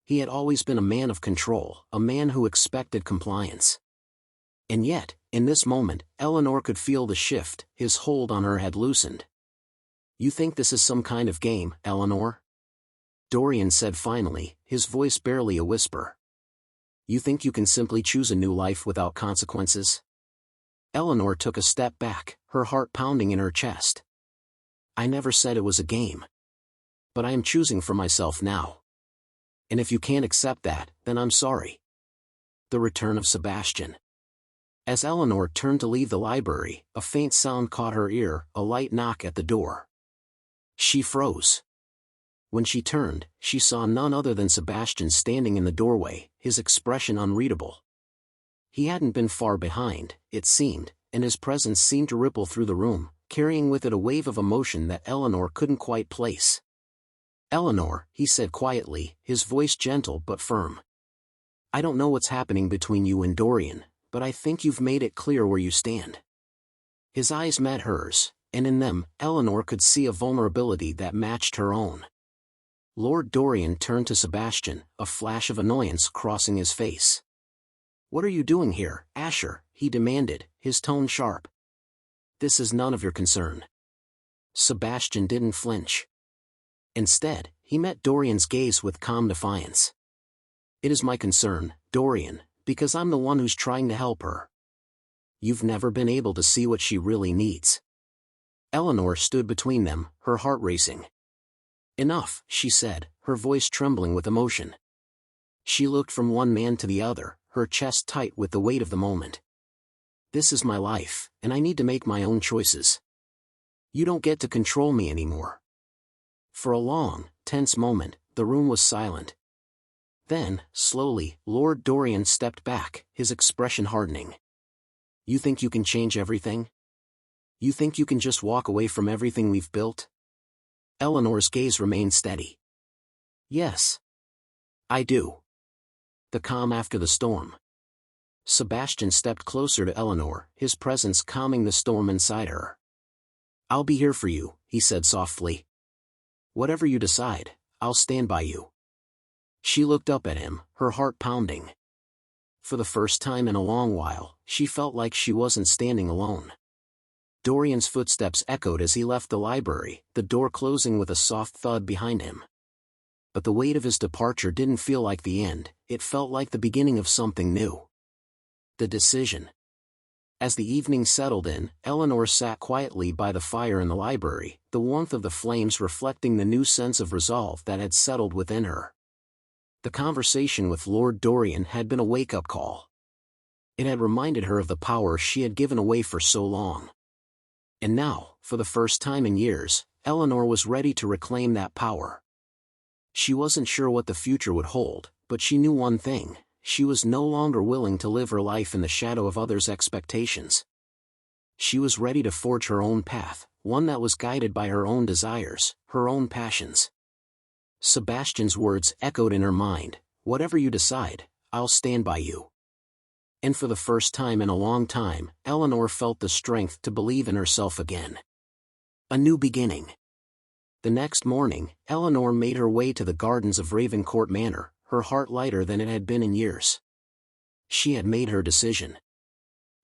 He had always been a man of control, a man who expected compliance. And yet, in this moment, Eleanor could feel the shift. His hold on her had loosened. "You think this is some kind of game, Eleanor?" Dorian said finally, his voice barely a whisper. "You think you can simply choose a new life without consequences?" Eleanor took a step back, her heart pounding in her chest. "I never said it was a game. But I am choosing for myself now. And if you can't accept that, then I'm sorry." The return of Sebastian. As Eleanor turned to leave the library, a faint sound caught her ear, a light knock at the door. She froze. When she turned, she saw none other than Sebastian standing in the doorway, his expression unreadable. He hadn't been far behind, it seemed, and his presence seemed to ripple through the room, carrying with it a wave of emotion that Eleanor couldn't quite place. "Eleanor," he said quietly, his voice gentle but firm. "I don't know what's happening between you and Dorian, but I think you've made it clear where you stand." His eyes met hers, and in them, Eleanor could see a vulnerability that matched her own. Lord Dorian turned to Sebastian, a flash of annoyance crossing his face. "What are you doing here, Asher?" he demanded, his tone sharp. "This is none of your concern." Sebastian didn't flinch. Instead, he met Dorian's gaze with calm defiance. "It is my concern, Dorian, because I'm the one who's trying to help her. You've never been able to see what she really needs." Eleanor stood between them, her heart racing. "Enough," she said, her voice trembling with emotion. She looked from one man to the other, her chest tight with the weight of the moment. "This is my life, and I need to make my own choices. You don't get to control me anymore." For a long, tense moment, the room was silent. Then, slowly, Lord Dorian stepped back, his expression hardening. "You think you can change everything? You think you can just walk away from everything we've built?" Eleanor's gaze remained steady. "Yes. I do." The calm after the storm. Sebastian stepped closer to Eleanor, his presence calming the storm inside her. "I'll be here for you," he said softly. "Whatever you decide, I'll stand by you." She looked up at him, her heart pounding. For the first time in a long while, she felt like she wasn't standing alone. Dorian's footsteps echoed as he left the library, the door closing with a soft thud behind him. But the weight of his departure didn't feel like the end, it felt like the beginning of something new. The decision. As the evening settled in, Eleanor sat quietly by the fire in the library, the warmth of the flames reflecting the new sense of resolve that had settled within her. The conversation with Lord Dorian had been a wake-up call. It had reminded her of the power she had given away for so long. And now, for the first time in years, Eleanor was ready to reclaim that power. She wasn't sure what the future would hold, but she knew one thing: she was no longer willing to live her life in the shadow of others' expectations. She was ready to forge her own path, one that was guided by her own desires, her own passions. Sebastian's words echoed in her mind: "Whatever you decide, I'll stand by you." And for the first time in a long time, Eleanor felt the strength to believe in herself again. A new beginning. The next morning, Eleanor made her way to the gardens of Ravencourt Manor, her heart lighter than it had been in years. She had made her decision.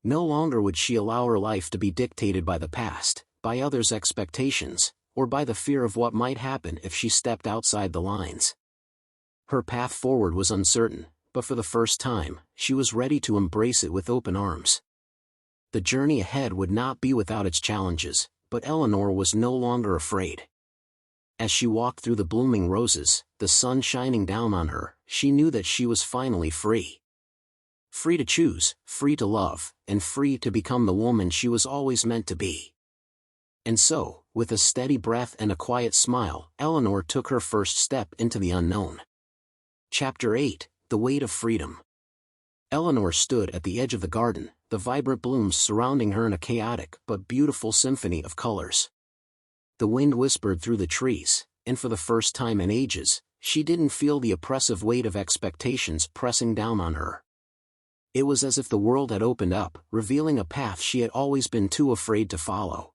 No longer would she allow her life to be dictated by the past, by others' expectations, or by the fear of what might happen if she stepped outside the lines. Her path forward was uncertain, but for the first time, she was ready to embrace it with open arms. The journey ahead would not be without its challenges, but Eleanor was no longer afraid. As she walked through the blooming roses, the sun shining down on her, she knew that she was finally free. Free to choose, free to love, and free to become the woman she was always meant to be. And so, with a steady breath and a quiet smile, Eleanor took her first step into the unknown. Chapter 8: The Weight of Freedom. Eleanor stood at the edge of the garden, the vibrant blooms surrounding her in a chaotic but beautiful symphony of colors. The wind whispered through the trees, and for the first time in ages, she didn't feel the oppressive weight of expectations pressing down on her. It was as if the world had opened up, revealing a path she had always been too afraid to follow.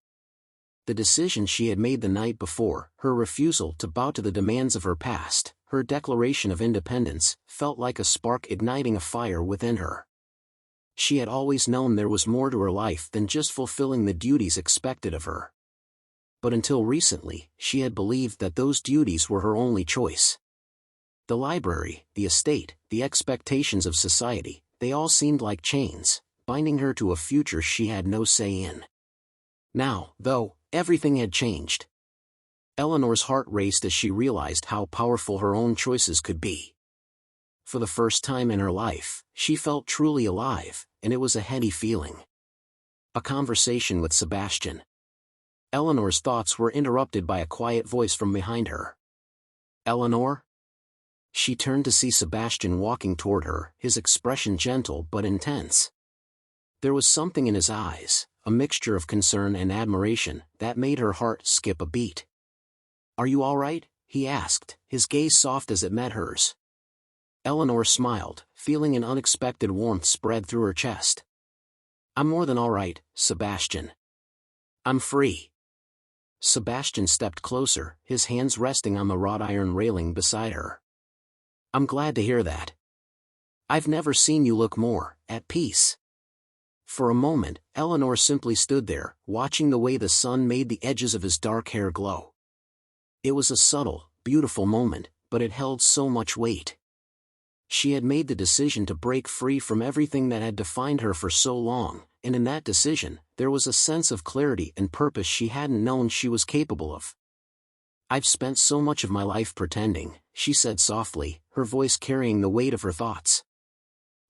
The decision she had made the night before, her refusal to bow to the demands of her past, her declaration of independence, felt like a spark igniting a fire within her. She had always known there was more to her life than just fulfilling the duties expected of her. But until recently, she had believed that those duties were her only choice. The library, the estate, the expectations of society, they all seemed like chains, binding her to a future she had no say in. Now, though, everything had changed. Eleanor's heart raced as she realized how powerful her own choices could be. For the first time in her life, she felt truly alive, and it was a heady feeling. A conversation with Sebastian. Eleanor's thoughts were interrupted by a quiet voice from behind her. "Eleanor?" She turned to see Sebastian walking toward her, his expression gentle but intense. There was something in his eyes, a mixture of concern and admiration, that made her heart skip a beat. "Are you all right?" he asked, his gaze soft as it met hers. Eleanor smiled, feeling an unexpected warmth spread through her chest. "I'm more than all right, Sebastian. I'm free." Sebastian stepped closer, his hands resting on the wrought iron railing beside her. "I'm glad to hear that. I've never seen you look more at peace." For a moment, Eleanor simply stood there, watching the way the sun made the edges of his dark hair glow. It was a subtle, beautiful moment, but it held so much weight. She had made the decision to break free from everything that had defined her for so long, and in that decision, there was a sense of clarity and purpose she hadn't known she was capable of. "I've spent so much of my life pretending," she said softly, her voice carrying the weight of her thoughts.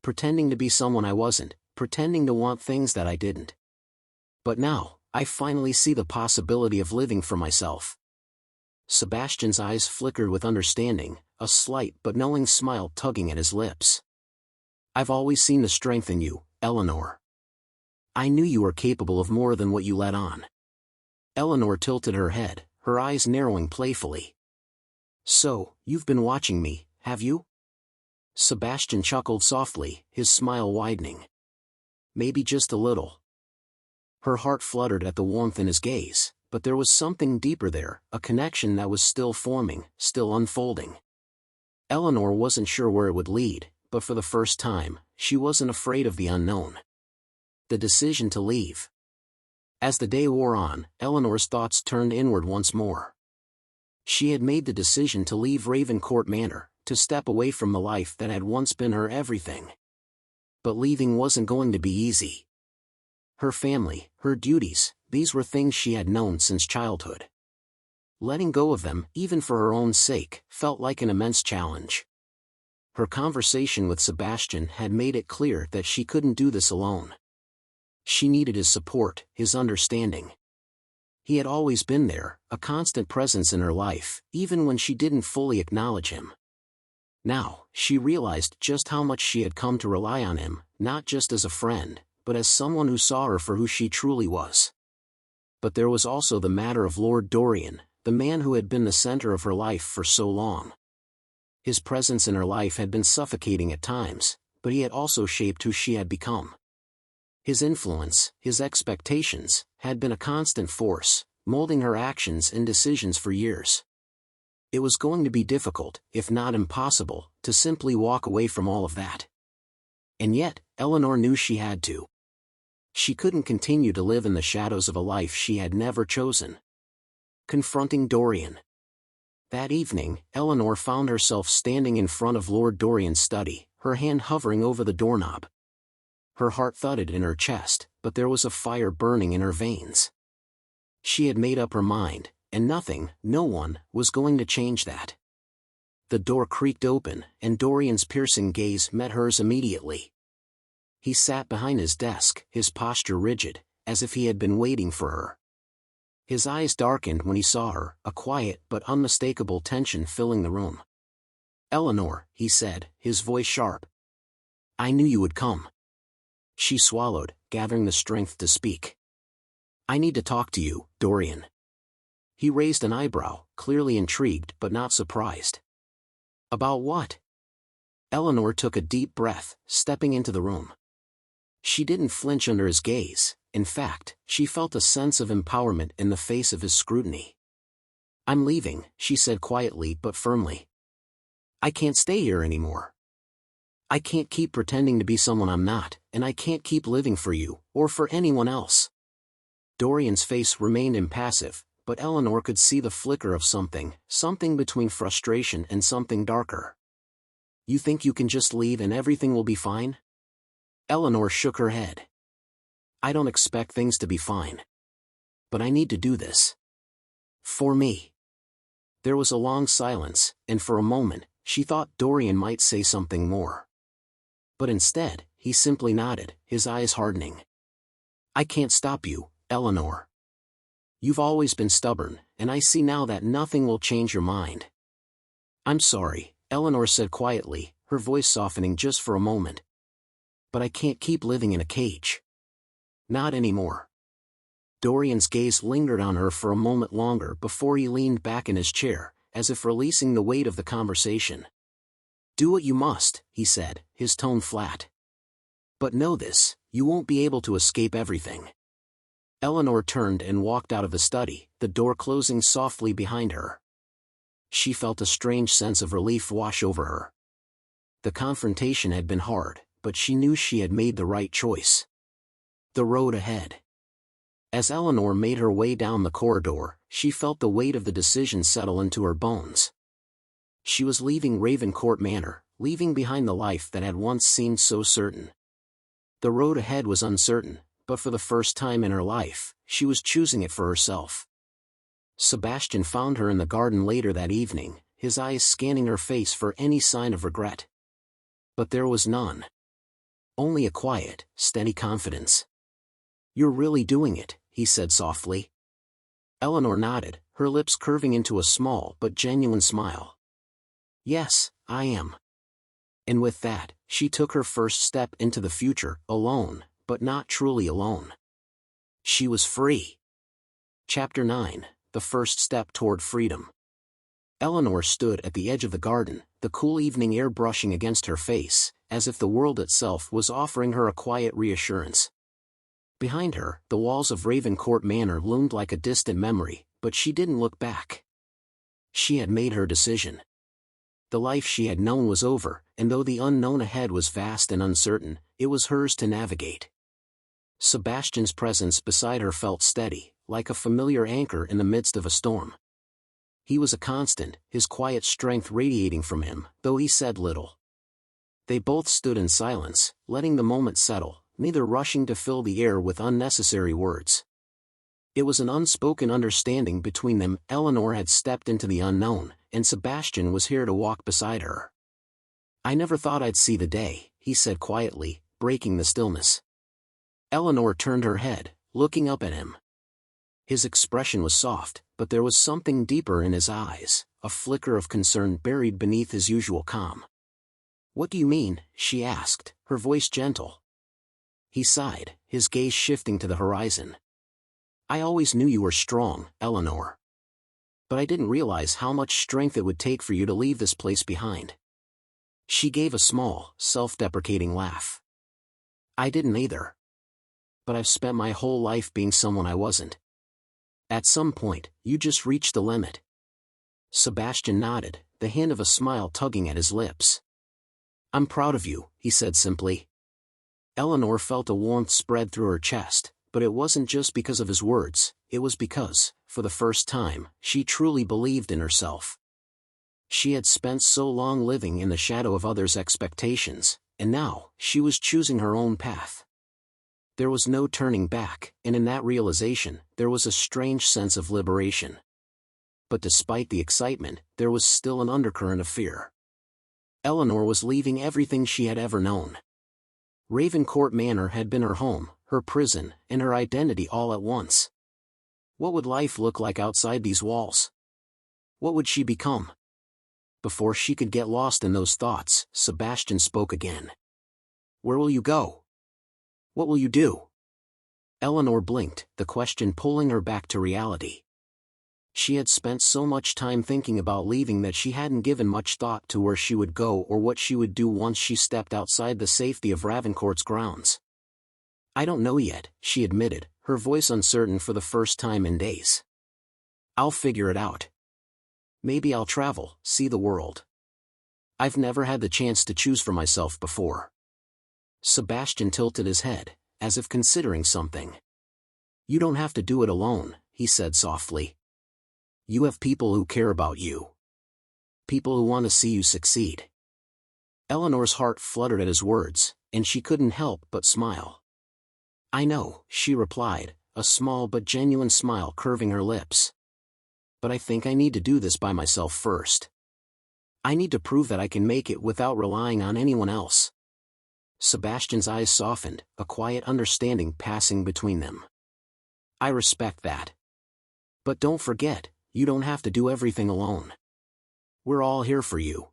"Pretending to be someone I wasn't, pretending to want things that I didn't. But now, I finally see the possibility of living for myself." Sebastian's eyes flickered with understanding, a slight but knowing smile tugging at his lips. "I've always seen the strength in you, Eleanor. I knew you were capable of more than what you let on." Eleanor tilted her head, her eyes narrowing playfully. "So, you've been watching me, have you?" Sebastian chuckled softly, his smile widening. "Maybe just a little." Her heart fluttered at the warmth in his gaze, but there was something deeper there, a connection that was still forming, still unfolding. Eleanor wasn't sure where it would lead, but for the first time, she wasn't afraid of the unknown. The decision to leave. As the day wore on, Eleanor's thoughts turned inward once more. She had made the decision to leave Ravencourt Manor, to step away from the life that had once been her everything. But leaving wasn't going to be easy. Her family, her duties, these were things she had known since childhood. Letting go of them, even for her own sake, felt like an immense challenge. Her conversation with Sebastian had made it clear that she couldn't do this alone. She needed his support, his understanding. He had always been there, a constant presence in her life, even when she didn't fully acknowledge him. Now, she realized just how much she had come to rely on him, not just as a friend, but as someone who saw her for who she truly was. But there was also the matter of Lord Dorian, the man who had been the center of her life for so long. His presence in her life had been suffocating at times, but he had also shaped who she had become. His influence, his expectations, had been a constant force, molding her actions and decisions for years. It was going to be difficult, if not impossible, to simply walk away from all of that. And yet, Eleanor knew she had to. She couldn't continue to live in the shadows of a life she had never chosen. Confronting Dorian. That evening, Eleanor found herself standing in front of Lord Dorian's study, her hand hovering over the doorknob. Her heart thudded in her chest, but there was a fire burning in her veins. She had made up her mind, and nothing, no one, was going to change that. The door creaked open, and Dorian's piercing gaze met hers immediately. He sat behind his desk, his posture rigid, as if he had been waiting for her. His eyes darkened when he saw her, a quiet but unmistakable tension filling the room. "Eleanor," he said, his voice sharp. "I knew you would come." She swallowed, gathering the strength to speak. "I need to talk to you, Dorian." He raised an eyebrow, clearly intrigued but not surprised. "About what?" Eleanor took a deep breath, stepping into the room. She didn't flinch under his gaze. In fact, she felt a sense of empowerment in the face of his scrutiny. "I'm leaving," she said quietly but firmly. "I can't stay here anymore. I can't keep pretending to be someone I'm not, and I can't keep living for you, or for anyone else." Dorian's face remained impassive, but Eleanor could see the flicker of something between frustration and something darker. "You think you can just leave and everything will be fine?" Eleanor shook her head. "I don't expect things to be fine. But I need to do this. For me." There was a long silence, and for a moment, she thought Dorian might say something more. But instead, he simply nodded, his eyes hardening. "I can't stop you, Eleanor. You've always been stubborn, and I see now that nothing will change your mind." "I'm sorry," Eleanor said quietly, her voice softening just for a moment. "But I can't keep living in a cage. Not anymore." Dorian's gaze lingered on her for a moment longer before he leaned back in his chair, as if releasing the weight of the conversation. "Do what you must," he said, his tone flat. "But know this, you won't be able to escape everything." Eleanor turned and walked out of the study, the door closing softly behind her. She felt a strange sense of relief wash over her. The confrontation had been hard, but she knew she had made the right choice. The road ahead. As Eleanor made her way down the corridor, she felt the weight of the decision settle into her bones. She was leaving Ravencourt Manor, leaving behind the life that had once seemed so certain. The road ahead was uncertain, but for the first time in her life, she was choosing it for herself. Sebastian found her in the garden later that evening, his eyes scanning her face for any sign of regret. But there was none. Only a quiet, steady confidence. "You're really doing it," he said softly. Eleanor nodded, her lips curving into a small but genuine smile. "Yes, I am." And with that, she took her first step into the future, alone, but not truly alone. She was free. Chapter 9, The First Step Toward Freedom. Eleanor stood at the edge of the garden, the cool evening air brushing against her face, as if the world itself was offering her a quiet reassurance. Behind her, the walls of Ravencourt Manor loomed like a distant memory, but she didn't look back. She had made her decision. The life she had known was over, and though the unknown ahead was vast and uncertain, it was hers to navigate. Sebastian's presence beside her felt steady, like a familiar anchor in the midst of a storm. He was a constant, his quiet strength radiating from him, though he said little. They both stood in silence, letting the moment settle, neither rushing to fill the air with unnecessary words. It was an unspoken understanding between them. Eleanor had stepped into the unknown, and Sebastian was here to walk beside her. "I never thought I'd see the day," he said quietly, breaking the stillness. Eleanor turned her head, looking up at him. His expression was soft, but there was something deeper in his eyes, a flicker of concern buried beneath his usual calm. "What do you mean?" she asked, her voice gentle. He sighed, his gaze shifting to the horizon. "I always knew you were strong, Eleanor. But I didn't realize how much strength it would take for you to leave this place behind." She gave a small, self-deprecating laugh. I didn't either. But I've spent my whole life being someone I wasn't. At some point, you just reach the limit. Sebastian nodded, the hint of a smile tugging at his lips. I'm proud of you, he said simply. Eleanor felt a warmth spread through her chest, but it wasn't just because of his words, it was because, for the first time, she truly believed in herself. She had spent so long living in the shadow of others' expectations, and now, she was choosing her own path. There was no turning back, and in that realization, there was a strange sense of liberation. But despite the excitement, there was still an undercurrent of fear. Eleanor was leaving everything she had ever known. Ravencourt Manor had been her home, her prison, and her identity all at once. What would life look like outside these walls? What would she become? Before she could get lost in those thoughts, Sebastian spoke again. Where will you go? What will you do? Eleanor blinked, the question pulling her back to reality. She had spent so much time thinking about leaving that she hadn't given much thought to where she would go or what she would do once she stepped outside the safety of Ravencourt's grounds. I don't know yet, she admitted, her voice uncertain for the first time in days. I'll figure it out. Maybe I'll travel, see the world. I've never had the chance to choose for myself before. Sebastian tilted his head, as if considering something. You don't have to do it alone, he said softly. You have people who care about you. People who want to see you succeed. Eleanor's heart fluttered at his words, and she couldn't help but smile. I know, she replied, a small but genuine smile curving her lips. But I think I need to do this by myself first. I need to prove that I can make it without relying on anyone else. Sebastian's eyes softened, a quiet understanding passing between them. I respect that. But don't forget, you don't have to do everything alone. We're all here for you.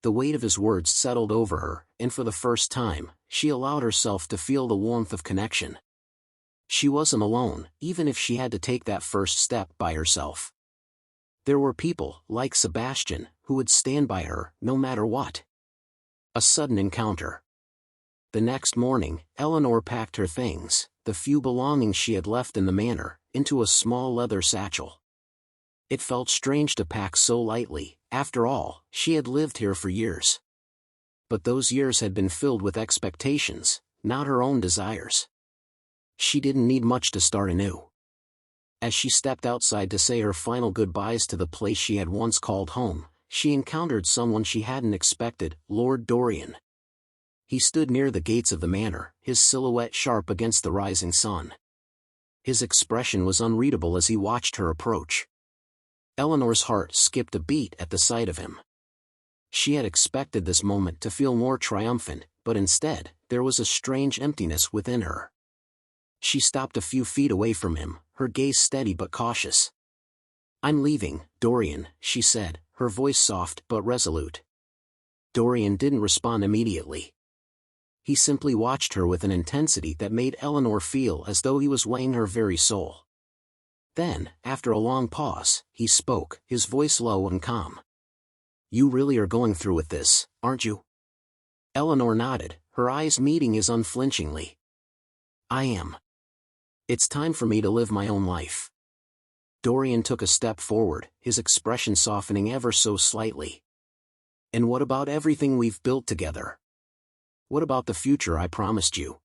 The weight of his words settled over her, and for the first time, she allowed herself to feel the warmth of connection. She wasn't alone, even if she had to take that first step by herself. There were people, like Sebastian, who would stand by her, no matter what. A sudden encounter. The next morning, Eleanor packed her things, the few belongings she had left in the manor, into a small leather satchel. It felt strange to pack so lightly, after all, she had lived here for years. But those years had been filled with expectations, not her own desires. She didn't need much to start anew. As she stepped outside to say her final goodbyes to the place she had once called home, she encountered someone she hadn't expected, Lord Dorian. He stood near the gates of the manor, his silhouette sharp against the rising sun. His expression was unreadable as he watched her approach. Eleanor's heart skipped a beat at the sight of him. She had expected this moment to feel more triumphant, but instead, there was a strange emptiness within her. She stopped a few feet away from him, her gaze steady but cautious. I'm leaving, Dorian, she said, her voice soft but resolute. Dorian didn't respond immediately. He simply watched her with an intensity that made Eleanor feel as though he was weighing her very soul. Then, after a long pause, he spoke, his voice low and calm. You really are going through with this, aren't you? Eleanor nodded, her eyes meeting his unflinchingly. I am. It's time for me to live my own life. Dorian took a step forward, his expression softening ever so slightly. And what about everything we've built together? What about the future I promised you?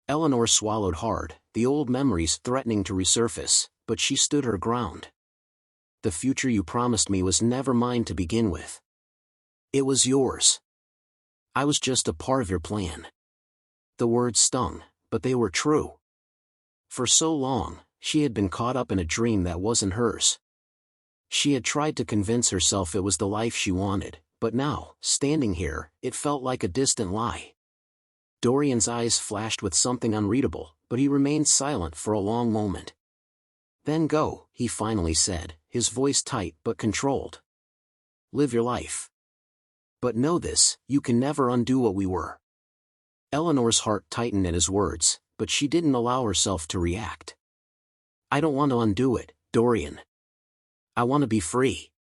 Eleanor swallowed hard, the old memories threatening to resurface, but she stood her ground. The future you promised me was never mine to begin with. It was yours. I was just a part of your plan. The words stung, but they were true. For so long, she had been caught up in a dream that wasn't hers. She had tried to convince herself it was the life she wanted, but now, standing here, it felt like a distant lie. Dorian's eyes flashed with something unreadable, but he remained silent for a long moment. Then go, he finally said, his voice tight but controlled. Live your life. But know this, you can never undo what we were. Eleanor's heart tightened at his words, but she didn't allow herself to react. I don't want to undo it, Dorian. I want to be free.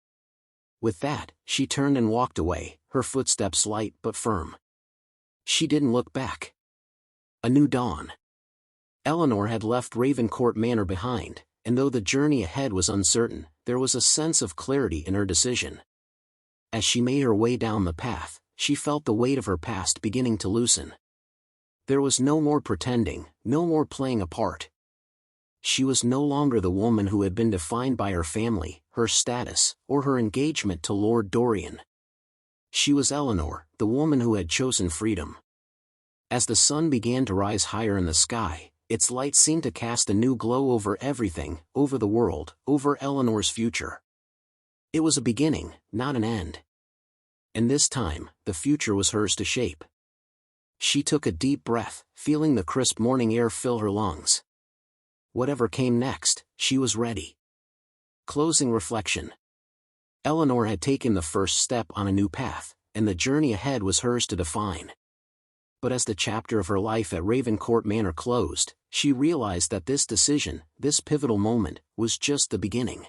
With that, she turned and walked away, her footsteps light but firm. She didn't look back. A new dawn. Eleanor had left Ravencourt Manor behind, and though the journey ahead was uncertain, there was a sense of clarity in her decision. As she made her way down the path, she felt the weight of her past beginning to loosen. There was no more pretending, no more playing a part. She was no longer the woman who had been defined by her family, her status, or her engagement to Lord Dorian. She was Eleanor, the woman who had chosen freedom. As the sun began to rise higher in the sky, its light seemed to cast a new glow over everything, over the world, over Eleanor's future. It was a beginning, not an end. And this time, the future was hers to shape. She took a deep breath, feeling the crisp morning air fill her lungs. Whatever came next, she was ready. Closing reflection. Eleanor had taken the first step on a new path, and the journey ahead was hers to define. But as the chapter of her life at Ravencourt Manor closed, she realized that this decision, this pivotal moment, was just the beginning.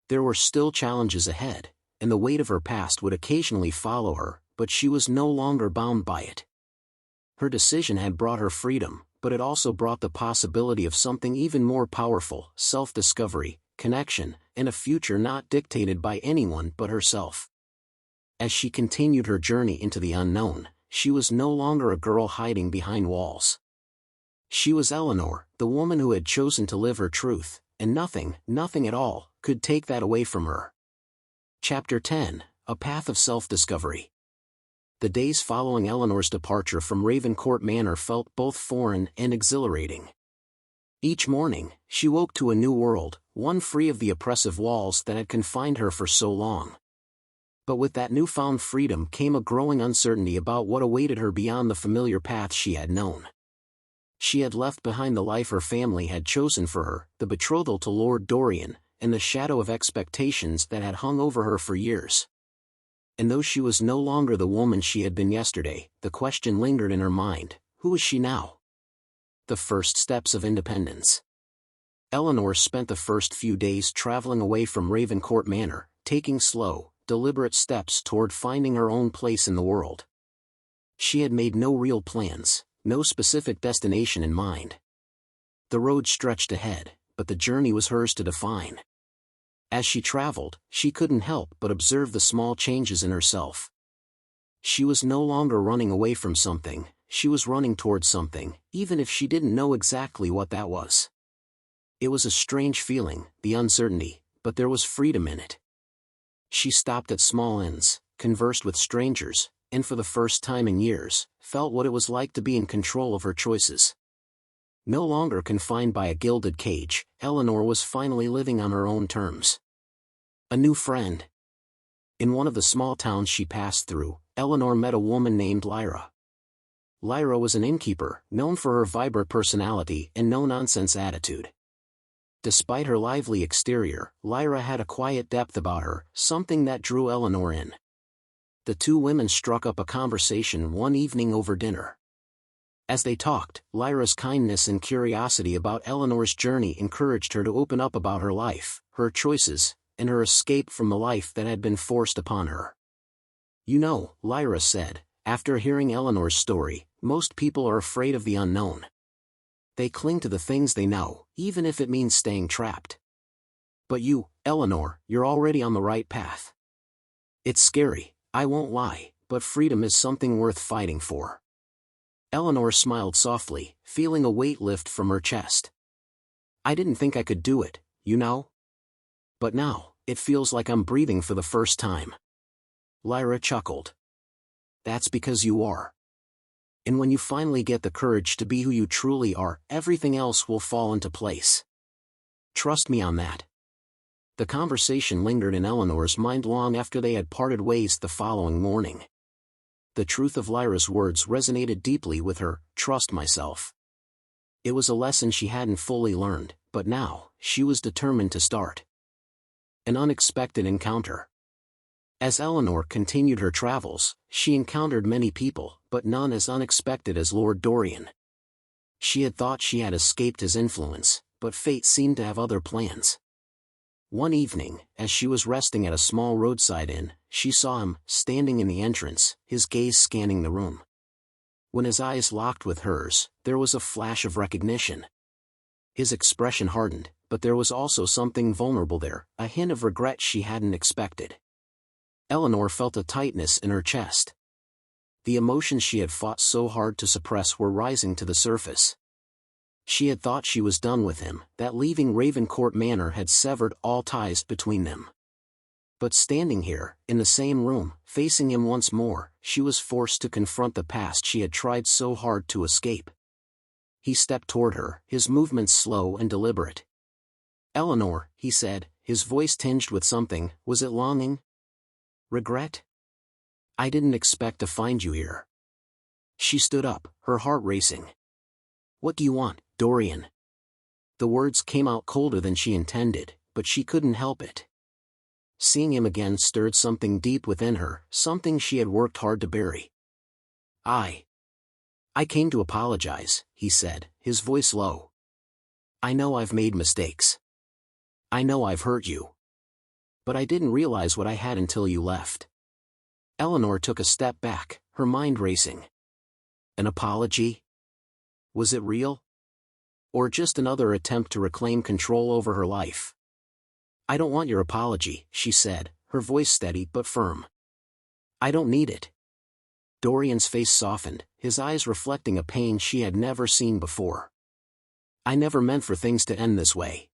There were still challenges ahead, and the weight of her past would occasionally follow her, but she was no longer bound by it. Her decision had brought her freedom, but it also brought the possibility of something even more powerful: self-discovery, connection, and a future not dictated by anyone but herself. As she continued her journey into the unknown, she was no longer a girl hiding behind walls. She was Eleanor, the woman who had chosen to live her truth, and nothing at all, could take that away from her. Chapter 10: A Path of Self-Discovery. The days following Eleanor's departure from Ravencourt Manor felt both foreign and exhilarating. Each morning, she woke to a new world, one free of the oppressive walls that had confined her for so long. But with that newfound freedom came a growing uncertainty about what awaited her beyond the familiar path she had known. She had left behind the life her family had chosen for her, the betrothal to Lord Dorian, and the shadow of expectations that had hung over her for years. And though she was no longer the woman she had been yesterday, the question lingered in her mind: who was she now? The first steps of independence. Eleanor spent the first few days traveling away from Ravencourt Manor, taking slow, deliberate steps toward finding her own place in the world. She had made no real plans, no specific destination in mind. The road stretched ahead, but the journey was hers to define. As she traveled, she couldn't help but observe the small changes in herself. She was no longer running away from something, she was running towards something, even if she didn't know exactly what that was. It was a strange feeling, the uncertainty, but there was freedom in it. She stopped at small inns, conversed with strangers, and for the first time in years, felt what it was like to be in control of her choices. No longer confined by a gilded cage, Eleanor was finally living on her own terms. A new friend. In one of the small towns she passed through, Eleanor met a woman named Lyra. Lyra was an innkeeper, known for her vibrant personality and no-nonsense attitude. Despite her lively exterior, Lyra had a quiet depth about her, something that drew Eleanor in. The two women struck up a conversation one evening over dinner. As they talked, Lyra's kindness and curiosity about Eleanor's journey encouraged her to open up about her life, her choices, and her escape from the life that had been forced upon her. "You know," Lyra said, after hearing Eleanor's story, "most people are afraid of the unknown. They cling to the things they know, even if it means staying trapped. But you, Eleanor, you're already on the right path. It's scary, I won't lie, but freedom is something worth fighting for." Eleanor smiled softly, feeling a weight lift from her chest. "I didn't think I could do it, you know. But now, it feels like I'm breathing for the first time." Lyra chuckled. "That's because you are. And when you finally get the courage to be who you truly are, everything else will fall into place. Trust me on that." The conversation lingered in Eleanor's mind long after they had parted ways the following morning. The truth of Lyra's words resonated deeply with her: trust myself. It was a lesson she hadn't fully learned, but now, she was determined to start. An unexpected encounter. As Eleanor continued her travels, she encountered many people, but none as unexpected as Lord Dorian. She had thought she had escaped his influence, but fate seemed to have other plans. One evening, as she was resting at a small roadside inn, she saw him, standing in the entrance, his gaze scanning the room. When his eyes locked with hers, there was a flash of recognition. His expression hardened, but there was also something vulnerable there, a hint of regret she hadn't expected. Eleanor felt a tightness in her chest. The emotions she had fought so hard to suppress were rising to the surface. She had thought she was done with him, that leaving Ravencourt Manor had severed all ties between them. But standing here, in the same room, facing him once more, she was forced to confront the past she had tried so hard to escape. He stepped toward her, his movements slow and deliberate. "Eleanor," he said, his voice tinged with something. "Was it longing? Regret? I didn't expect to find you here." She stood up, her heart racing. "What do you want, Dorian?" The words came out colder than she intended, but she couldn't help it. Seeing him again stirred something deep within her, something she had worked hard to bury. I came to apologize," he said, his voice low. "I know I've made mistakes. I know I've hurt you. But I didn't realize what I had until you left." Eleanor took a step back, her mind racing. An apology? Was it real? Or just another attempt to reclaim control over her life? "I don't want your apology," she said, her voice steady but firm. "I don't need it." Dorian's face softened, his eyes reflecting a pain she had never seen before. "I never meant for things to end this way.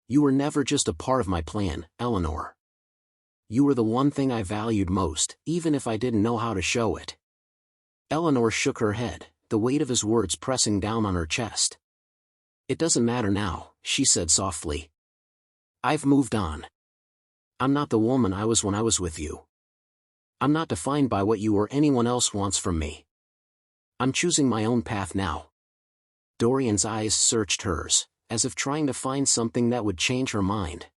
You were never just a part of my plan, Eleanor. You were the one thing I valued most, even if I didn't know how to show it." Eleanor shook her head, the weight of his words pressing down on her chest. "It doesn't matter now," she said softly. "I've moved on. I'm not the woman I was when I was with you. I'm not defined by what you or anyone else wants from me. I'm choosing my own path now." Dorian's eyes searched hers, as if trying to find something that would change her mind.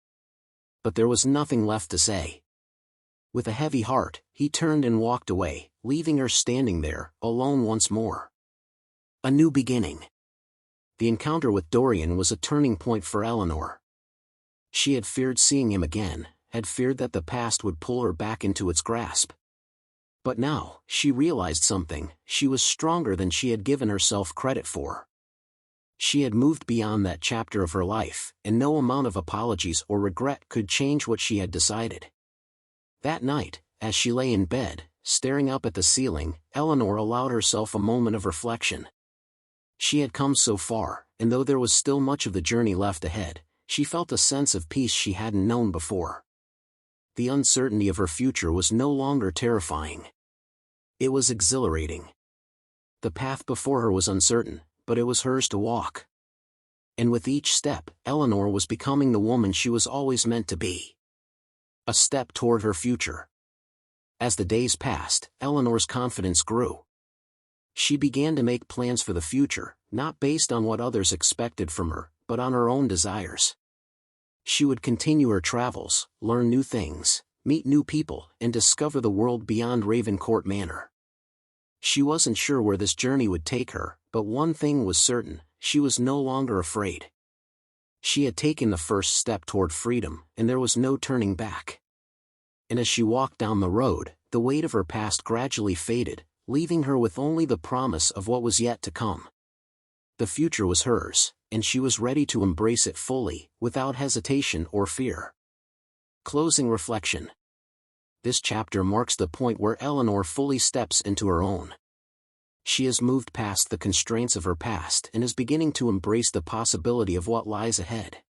But there was nothing left to say. With a heavy heart, he turned and walked away, leaving her standing there, alone once more. A new beginning. The encounter with Dorian was a turning point for Eleanor. She had feared seeing him again, had feared that the past would pull her back into its grasp. But now, she realized something: she was stronger than she had given herself credit for. She had moved beyond that chapter of her life, and no amount of apologies or regret could change what she had decided. That night, as she lay in bed, staring up at the ceiling, Eleanor allowed herself a moment of reflection. She had come so far, and though there was still much of the journey left ahead, she felt a sense of peace she hadn't known before. The uncertainty of her future was no longer terrifying. It was exhilarating. The path before her was uncertain, but it was hers to walk. And with each step, Eleanor was becoming the woman she was always meant to be. A step toward her future. As the days passed, Eleanor's confidence grew. She began to make plans for the future, not based on what others expected from her, but on her own desires. She would continue her travels, learn new things, meet new people, and discover the world beyond Ravencourt Manor. She wasn't sure where this journey would take her, but one thing was certain: she was no longer afraid. She had taken the first step toward freedom, and there was no turning back. And as she walked down the road, the weight of her past gradually faded, leaving her with only the promise of what was yet to come. The future was hers, and she was ready to embrace it fully, without hesitation or fear. Closing reflection. This chapter marks the point where Eleanor fully steps into her own. She has moved past the constraints of her past and is beginning to embrace the possibility of what lies ahead.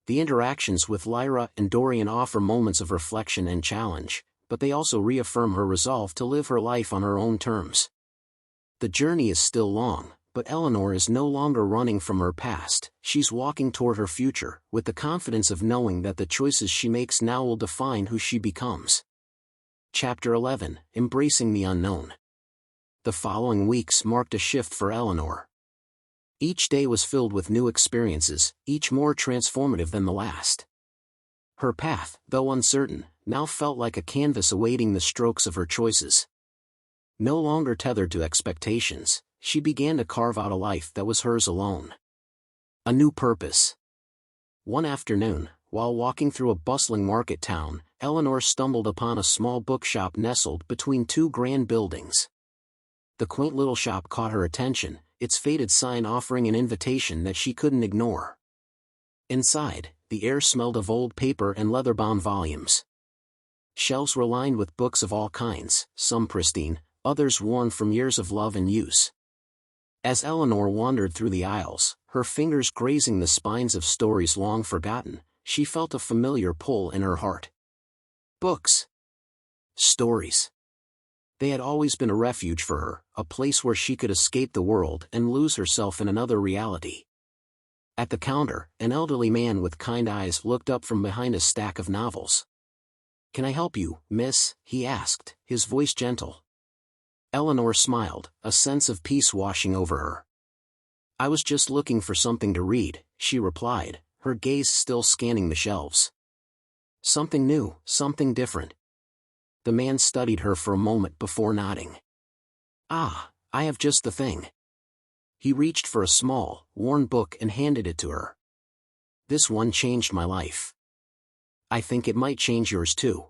The interactions with Lyra and Dorian offer moments of reflection and challenge, but they also reaffirm her resolve to live her life on her own terms. The journey is still long, but Eleanor is no longer running from her past. She's walking toward her future, with the confidence of knowing that the choices she makes now will define who she becomes. Chapter 11: Embracing the Unknown. The following weeks marked a shift for Eleanor. Each day was filled with new experiences, each more transformative than the last. Her path, though uncertain, now felt like a canvas awaiting the strokes of her choices. No longer tethered to expectations, she began to carve out a life that was hers alone. A new purpose. One afternoon, While walking through a bustling market town, Eleanor stumbled upon a small bookshop nestled between two grand buildings. The quaint little shop caught her attention, its faded sign offering an invitation that she couldn't ignore. Inside, the air smelled of old paper and leather-bound volumes. Shelves were lined with books of all kinds, some pristine, others worn from years of love and use. As Eleanor wandered through the aisles, her fingers grazing the spines of stories long forgotten, she felt a familiar pull in her heart. Books. Stories. They had always been a refuge for her, a place where she could escape the world and lose herself in another reality. At the counter, an elderly man with kind eyes looked up from behind a stack of novels. "Can I help you, miss?" he asked, his voice gentle. Eleanor smiled, a sense of peace washing over her. "I was just looking for something to read," she replied, her gaze still scanning the shelves. "Something new, something different." The man studied her for a moment before nodding. "Ah, I have just the thing." He reached for a small, worn book and handed it to her. "This one changed my life. I think it might change yours too."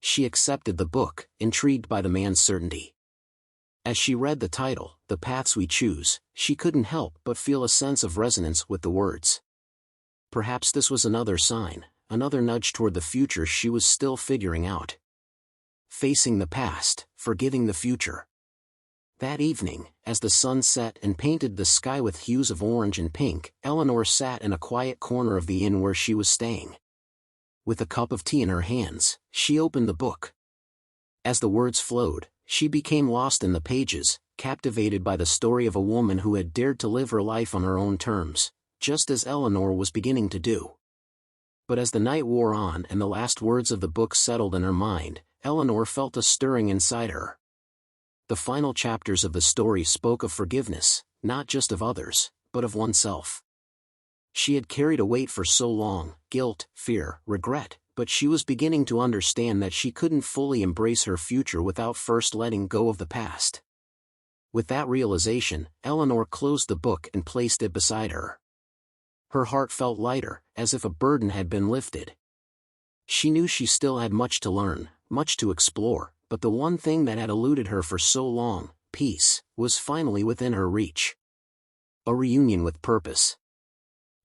She accepted the book, intrigued by the man's certainty. As she read the title, The Paths We Choose, she couldn't help but feel a sense of resonance with the words. Perhaps this was another sign, another nudge toward the future she was still figuring out. Facing the past, forgiving the future. That evening, as the sun set and painted the sky with hues of orange and pink, Eleanor sat in a quiet corner of the inn where she was staying. With a cup of tea in her hands, she opened the book. As the words flowed, she became lost in the pages, captivated by the story of a woman who had dared to live her life on her own terms, just as Eleanor was beginning to do. But as the night wore on and the last words of the book settled in her mind, Eleanor felt a stirring inside her. The final chapters of the story spoke of forgiveness, not just of others, but of oneself. She had carried a weight for so long, guilt, fear, regret, but she was beginning to understand that she couldn't fully embrace her future without first letting go of the past. With that realization, Eleanor closed the book and placed it beside her. Her heart felt lighter, as if a burden had been lifted. She knew she still had much to learn, much to explore, but the one thing that had eluded her for so long, peace, was finally within her reach. A reunion with purpose.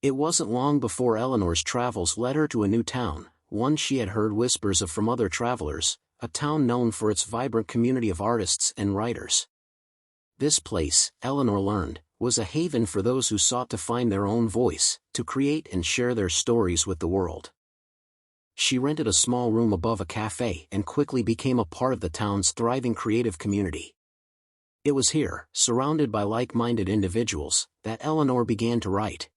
It wasn't long before Eleanor's travels led her to a new town, one she had heard whispers of from other travelers, a town known for its vibrant community of artists and writers. This place, Eleanor learned, was a haven for those who sought to find their own voice, to create and share their stories with the world. She rented a small room above a cafe and quickly became a part of the town's thriving creative community. It was here, surrounded by like-minded individuals, that Eleanor began to write.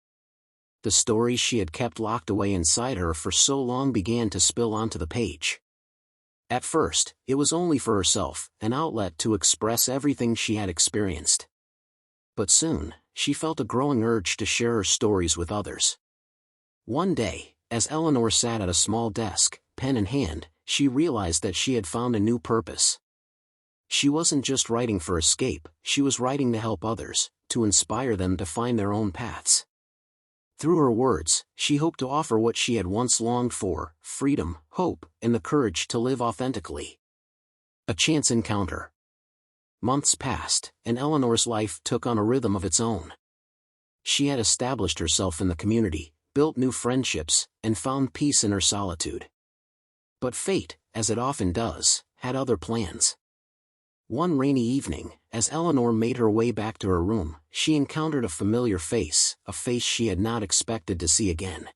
The stories she had kept locked away inside her for so long began to spill onto the page. At first, it was only for herself, an outlet to express everything she had experienced. But soon, she felt a growing urge to share her stories with others. One day, as Eleanor sat at a small desk, pen in hand, she realized that she had found a new purpose. She wasn't just writing for escape, she was writing to help others, to inspire them to find their own paths. Through her words, she hoped to offer what she had once longed for: freedom, hope, and the courage to live authentically. A chance encounter. Months passed, and Eleanor's life took on a rhythm of its own. She had established herself in the community, built new friendships, and found peace in her solitude. But fate, as it often does, had other plans. One rainy evening, as Eleanor made her way back to her room, she encountered a familiar face, a face she had not expected to see again.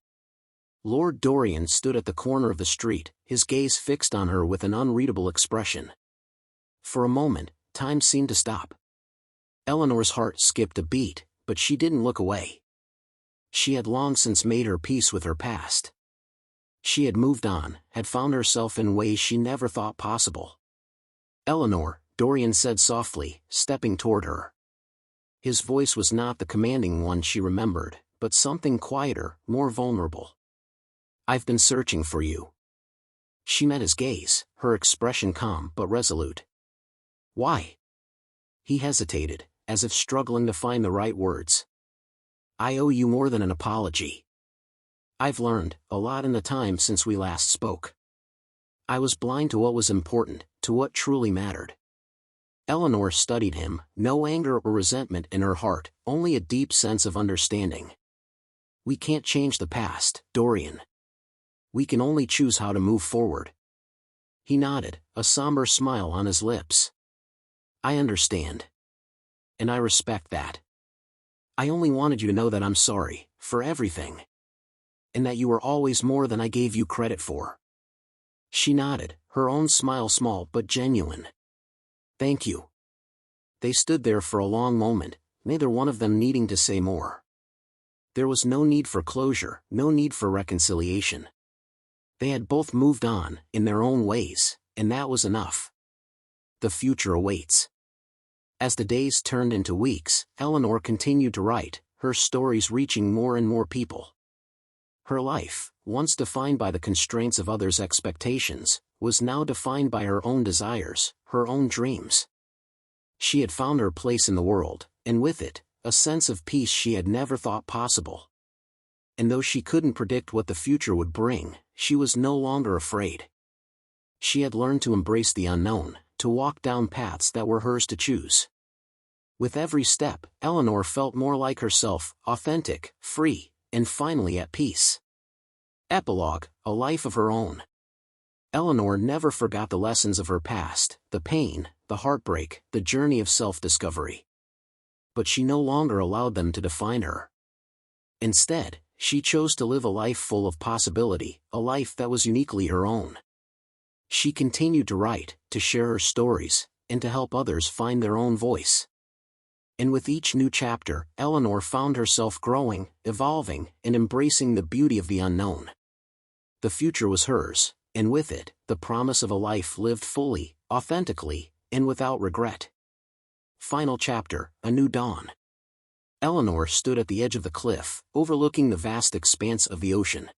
Lord Dorian stood at the corner of the street, his gaze fixed on her with an unreadable expression. For a moment, time seemed to stop. Eleanor's heart skipped a beat, but she didn't look away. She had long since made her peace with her past. She had moved on, had found herself in ways she never thought possible. "Eleanor," Dorian said softly, stepping toward her. His voice was not the commanding one she remembered, but something quieter, more vulnerable. "I've been searching for you." She met his gaze, her expression calm but resolute. "Why?" He hesitated, as if struggling to find the right words. "I owe you more than an apology." I've learned a lot in the time since we last spoke. I was blind to what was important, to what truly mattered. Eleanor studied him, no anger or resentment in her heart, only a deep sense of understanding. We can't change the past, Dorian. We can only choose how to move forward. He nodded, a somber smile on his lips. I understand. And I respect that. I only wanted you to know that I'm sorry, for everything. And that you were always more than I gave you credit for. She nodded, her own smile small but genuine. Thank you. They stood there for a long moment, neither one of them needing to say more. There was no need for closure, no need for reconciliation. They had both moved on, in their own ways, and that was enough. The future awaits. As the days turned into weeks, Eleanor continued to write, her stories reaching more and more people. Her life, once defined by the constraints of others' expectations, was now defined by her own desires, her own dreams. She had found her place in the world, and with it, a sense of peace she had never thought possible. And though she couldn't predict what the future would bring, she was no longer afraid. She had learned to embrace the unknown, to walk down paths that were hers to choose. With every step, Eleanor felt more like herself, authentic, free, and finally at peace. Epilogue, a life of her own. Eleanor never forgot the lessons of her past, the pain, the heartbreak, the journey of self-discovery. But she no longer allowed them to define her. Instead, she chose to live a life full of possibility, a life that was uniquely her own. She continued to write, to share her stories, and to help others find their own voice. And with each new chapter, Eleanor found herself growing, evolving, and embracing the beauty of the unknown. The future was hers, and with it, the promise of a life lived fully, authentically, and without regret. Final chapter, A New Dawn. Eleanor stood at the edge of the cliff, overlooking the vast expanse of the ocean.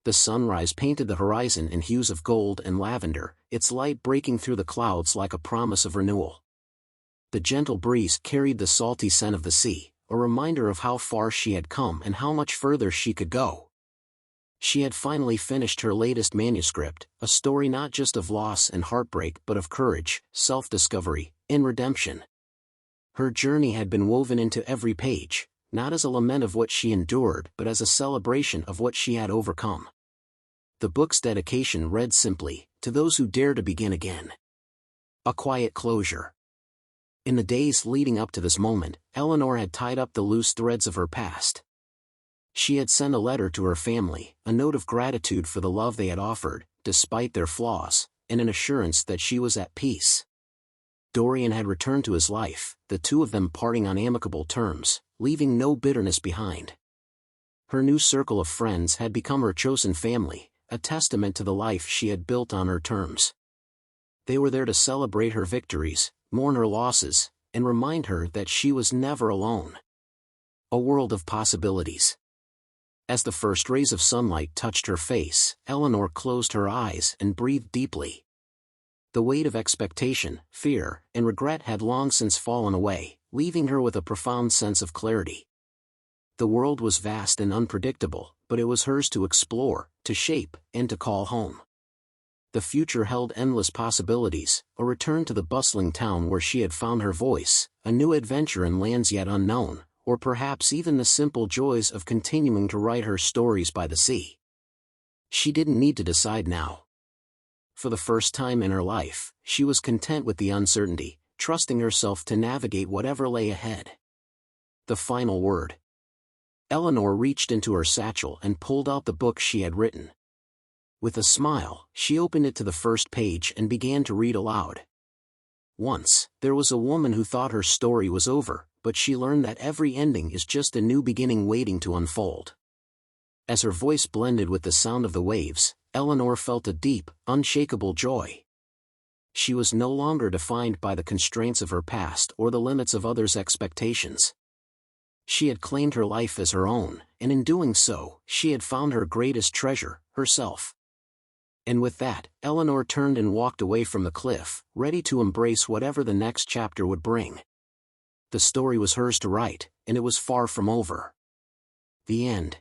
The sunrise painted the horizon in hues of gold and lavender, its light breaking through the clouds like a promise of renewal. The gentle breeze carried the salty scent of the sea, a reminder of how far she had come and how much further she could go. She had finally finished her latest manuscript, a story not just of loss and heartbreak but of courage, self-discovery, and redemption. Her journey had been woven into every page, not as a lament of what she endured but as a celebration of what she had overcome. The book's dedication read simply, "To those who dare to begin again." A quiet closure. In the days leading up to this moment, Eleanor had tied up the loose threads of her past. She had sent a letter to her family, a note of gratitude for the love they had offered, despite their flaws, and an assurance that she was at peace. Dorian had returned to his life, the two of them parting on amicable terms, leaving no bitterness behind. Her new circle of friends had become her chosen family, a testament to the life she had built on her terms. They were there to celebrate her victories, mourn her losses, and remind her that she was never alone. A world of possibilities. As the first rays of sunlight touched her face, Eleanor closed her eyes and breathed deeply. The weight of expectation, fear, and regret had long since fallen away, leaving her with a profound sense of clarity. The world was vast and unpredictable, but it was hers to explore, to shape, and to call home. The future held endless possibilities, a return to the bustling town where she had found her voice, a new adventure in lands yet unknown, or perhaps even the simple joys of continuing to write her stories by the sea. She didn't need to decide now. For the first time in her life, she was content with the uncertainty, trusting herself to navigate whatever lay ahead. The final word. Eleanor reached into her satchel and pulled out the book she had written. With a smile, she opened it to the first page and began to read aloud. Once, there was a woman who thought her story was over, but she learned that every ending is just a new beginning waiting to unfold. As her voice blended with the sound of the waves, Eleanor felt a deep, unshakable joy. She was no longer defined by the constraints of her past or the limits of others' expectations. She had claimed her life as her own, and in doing so, she had found her greatest treasure, herself. And with that, Eleanor turned and walked away from the cliff, ready to embrace whatever the next chapter would bring. The story was hers to write, and it was far from over. The end.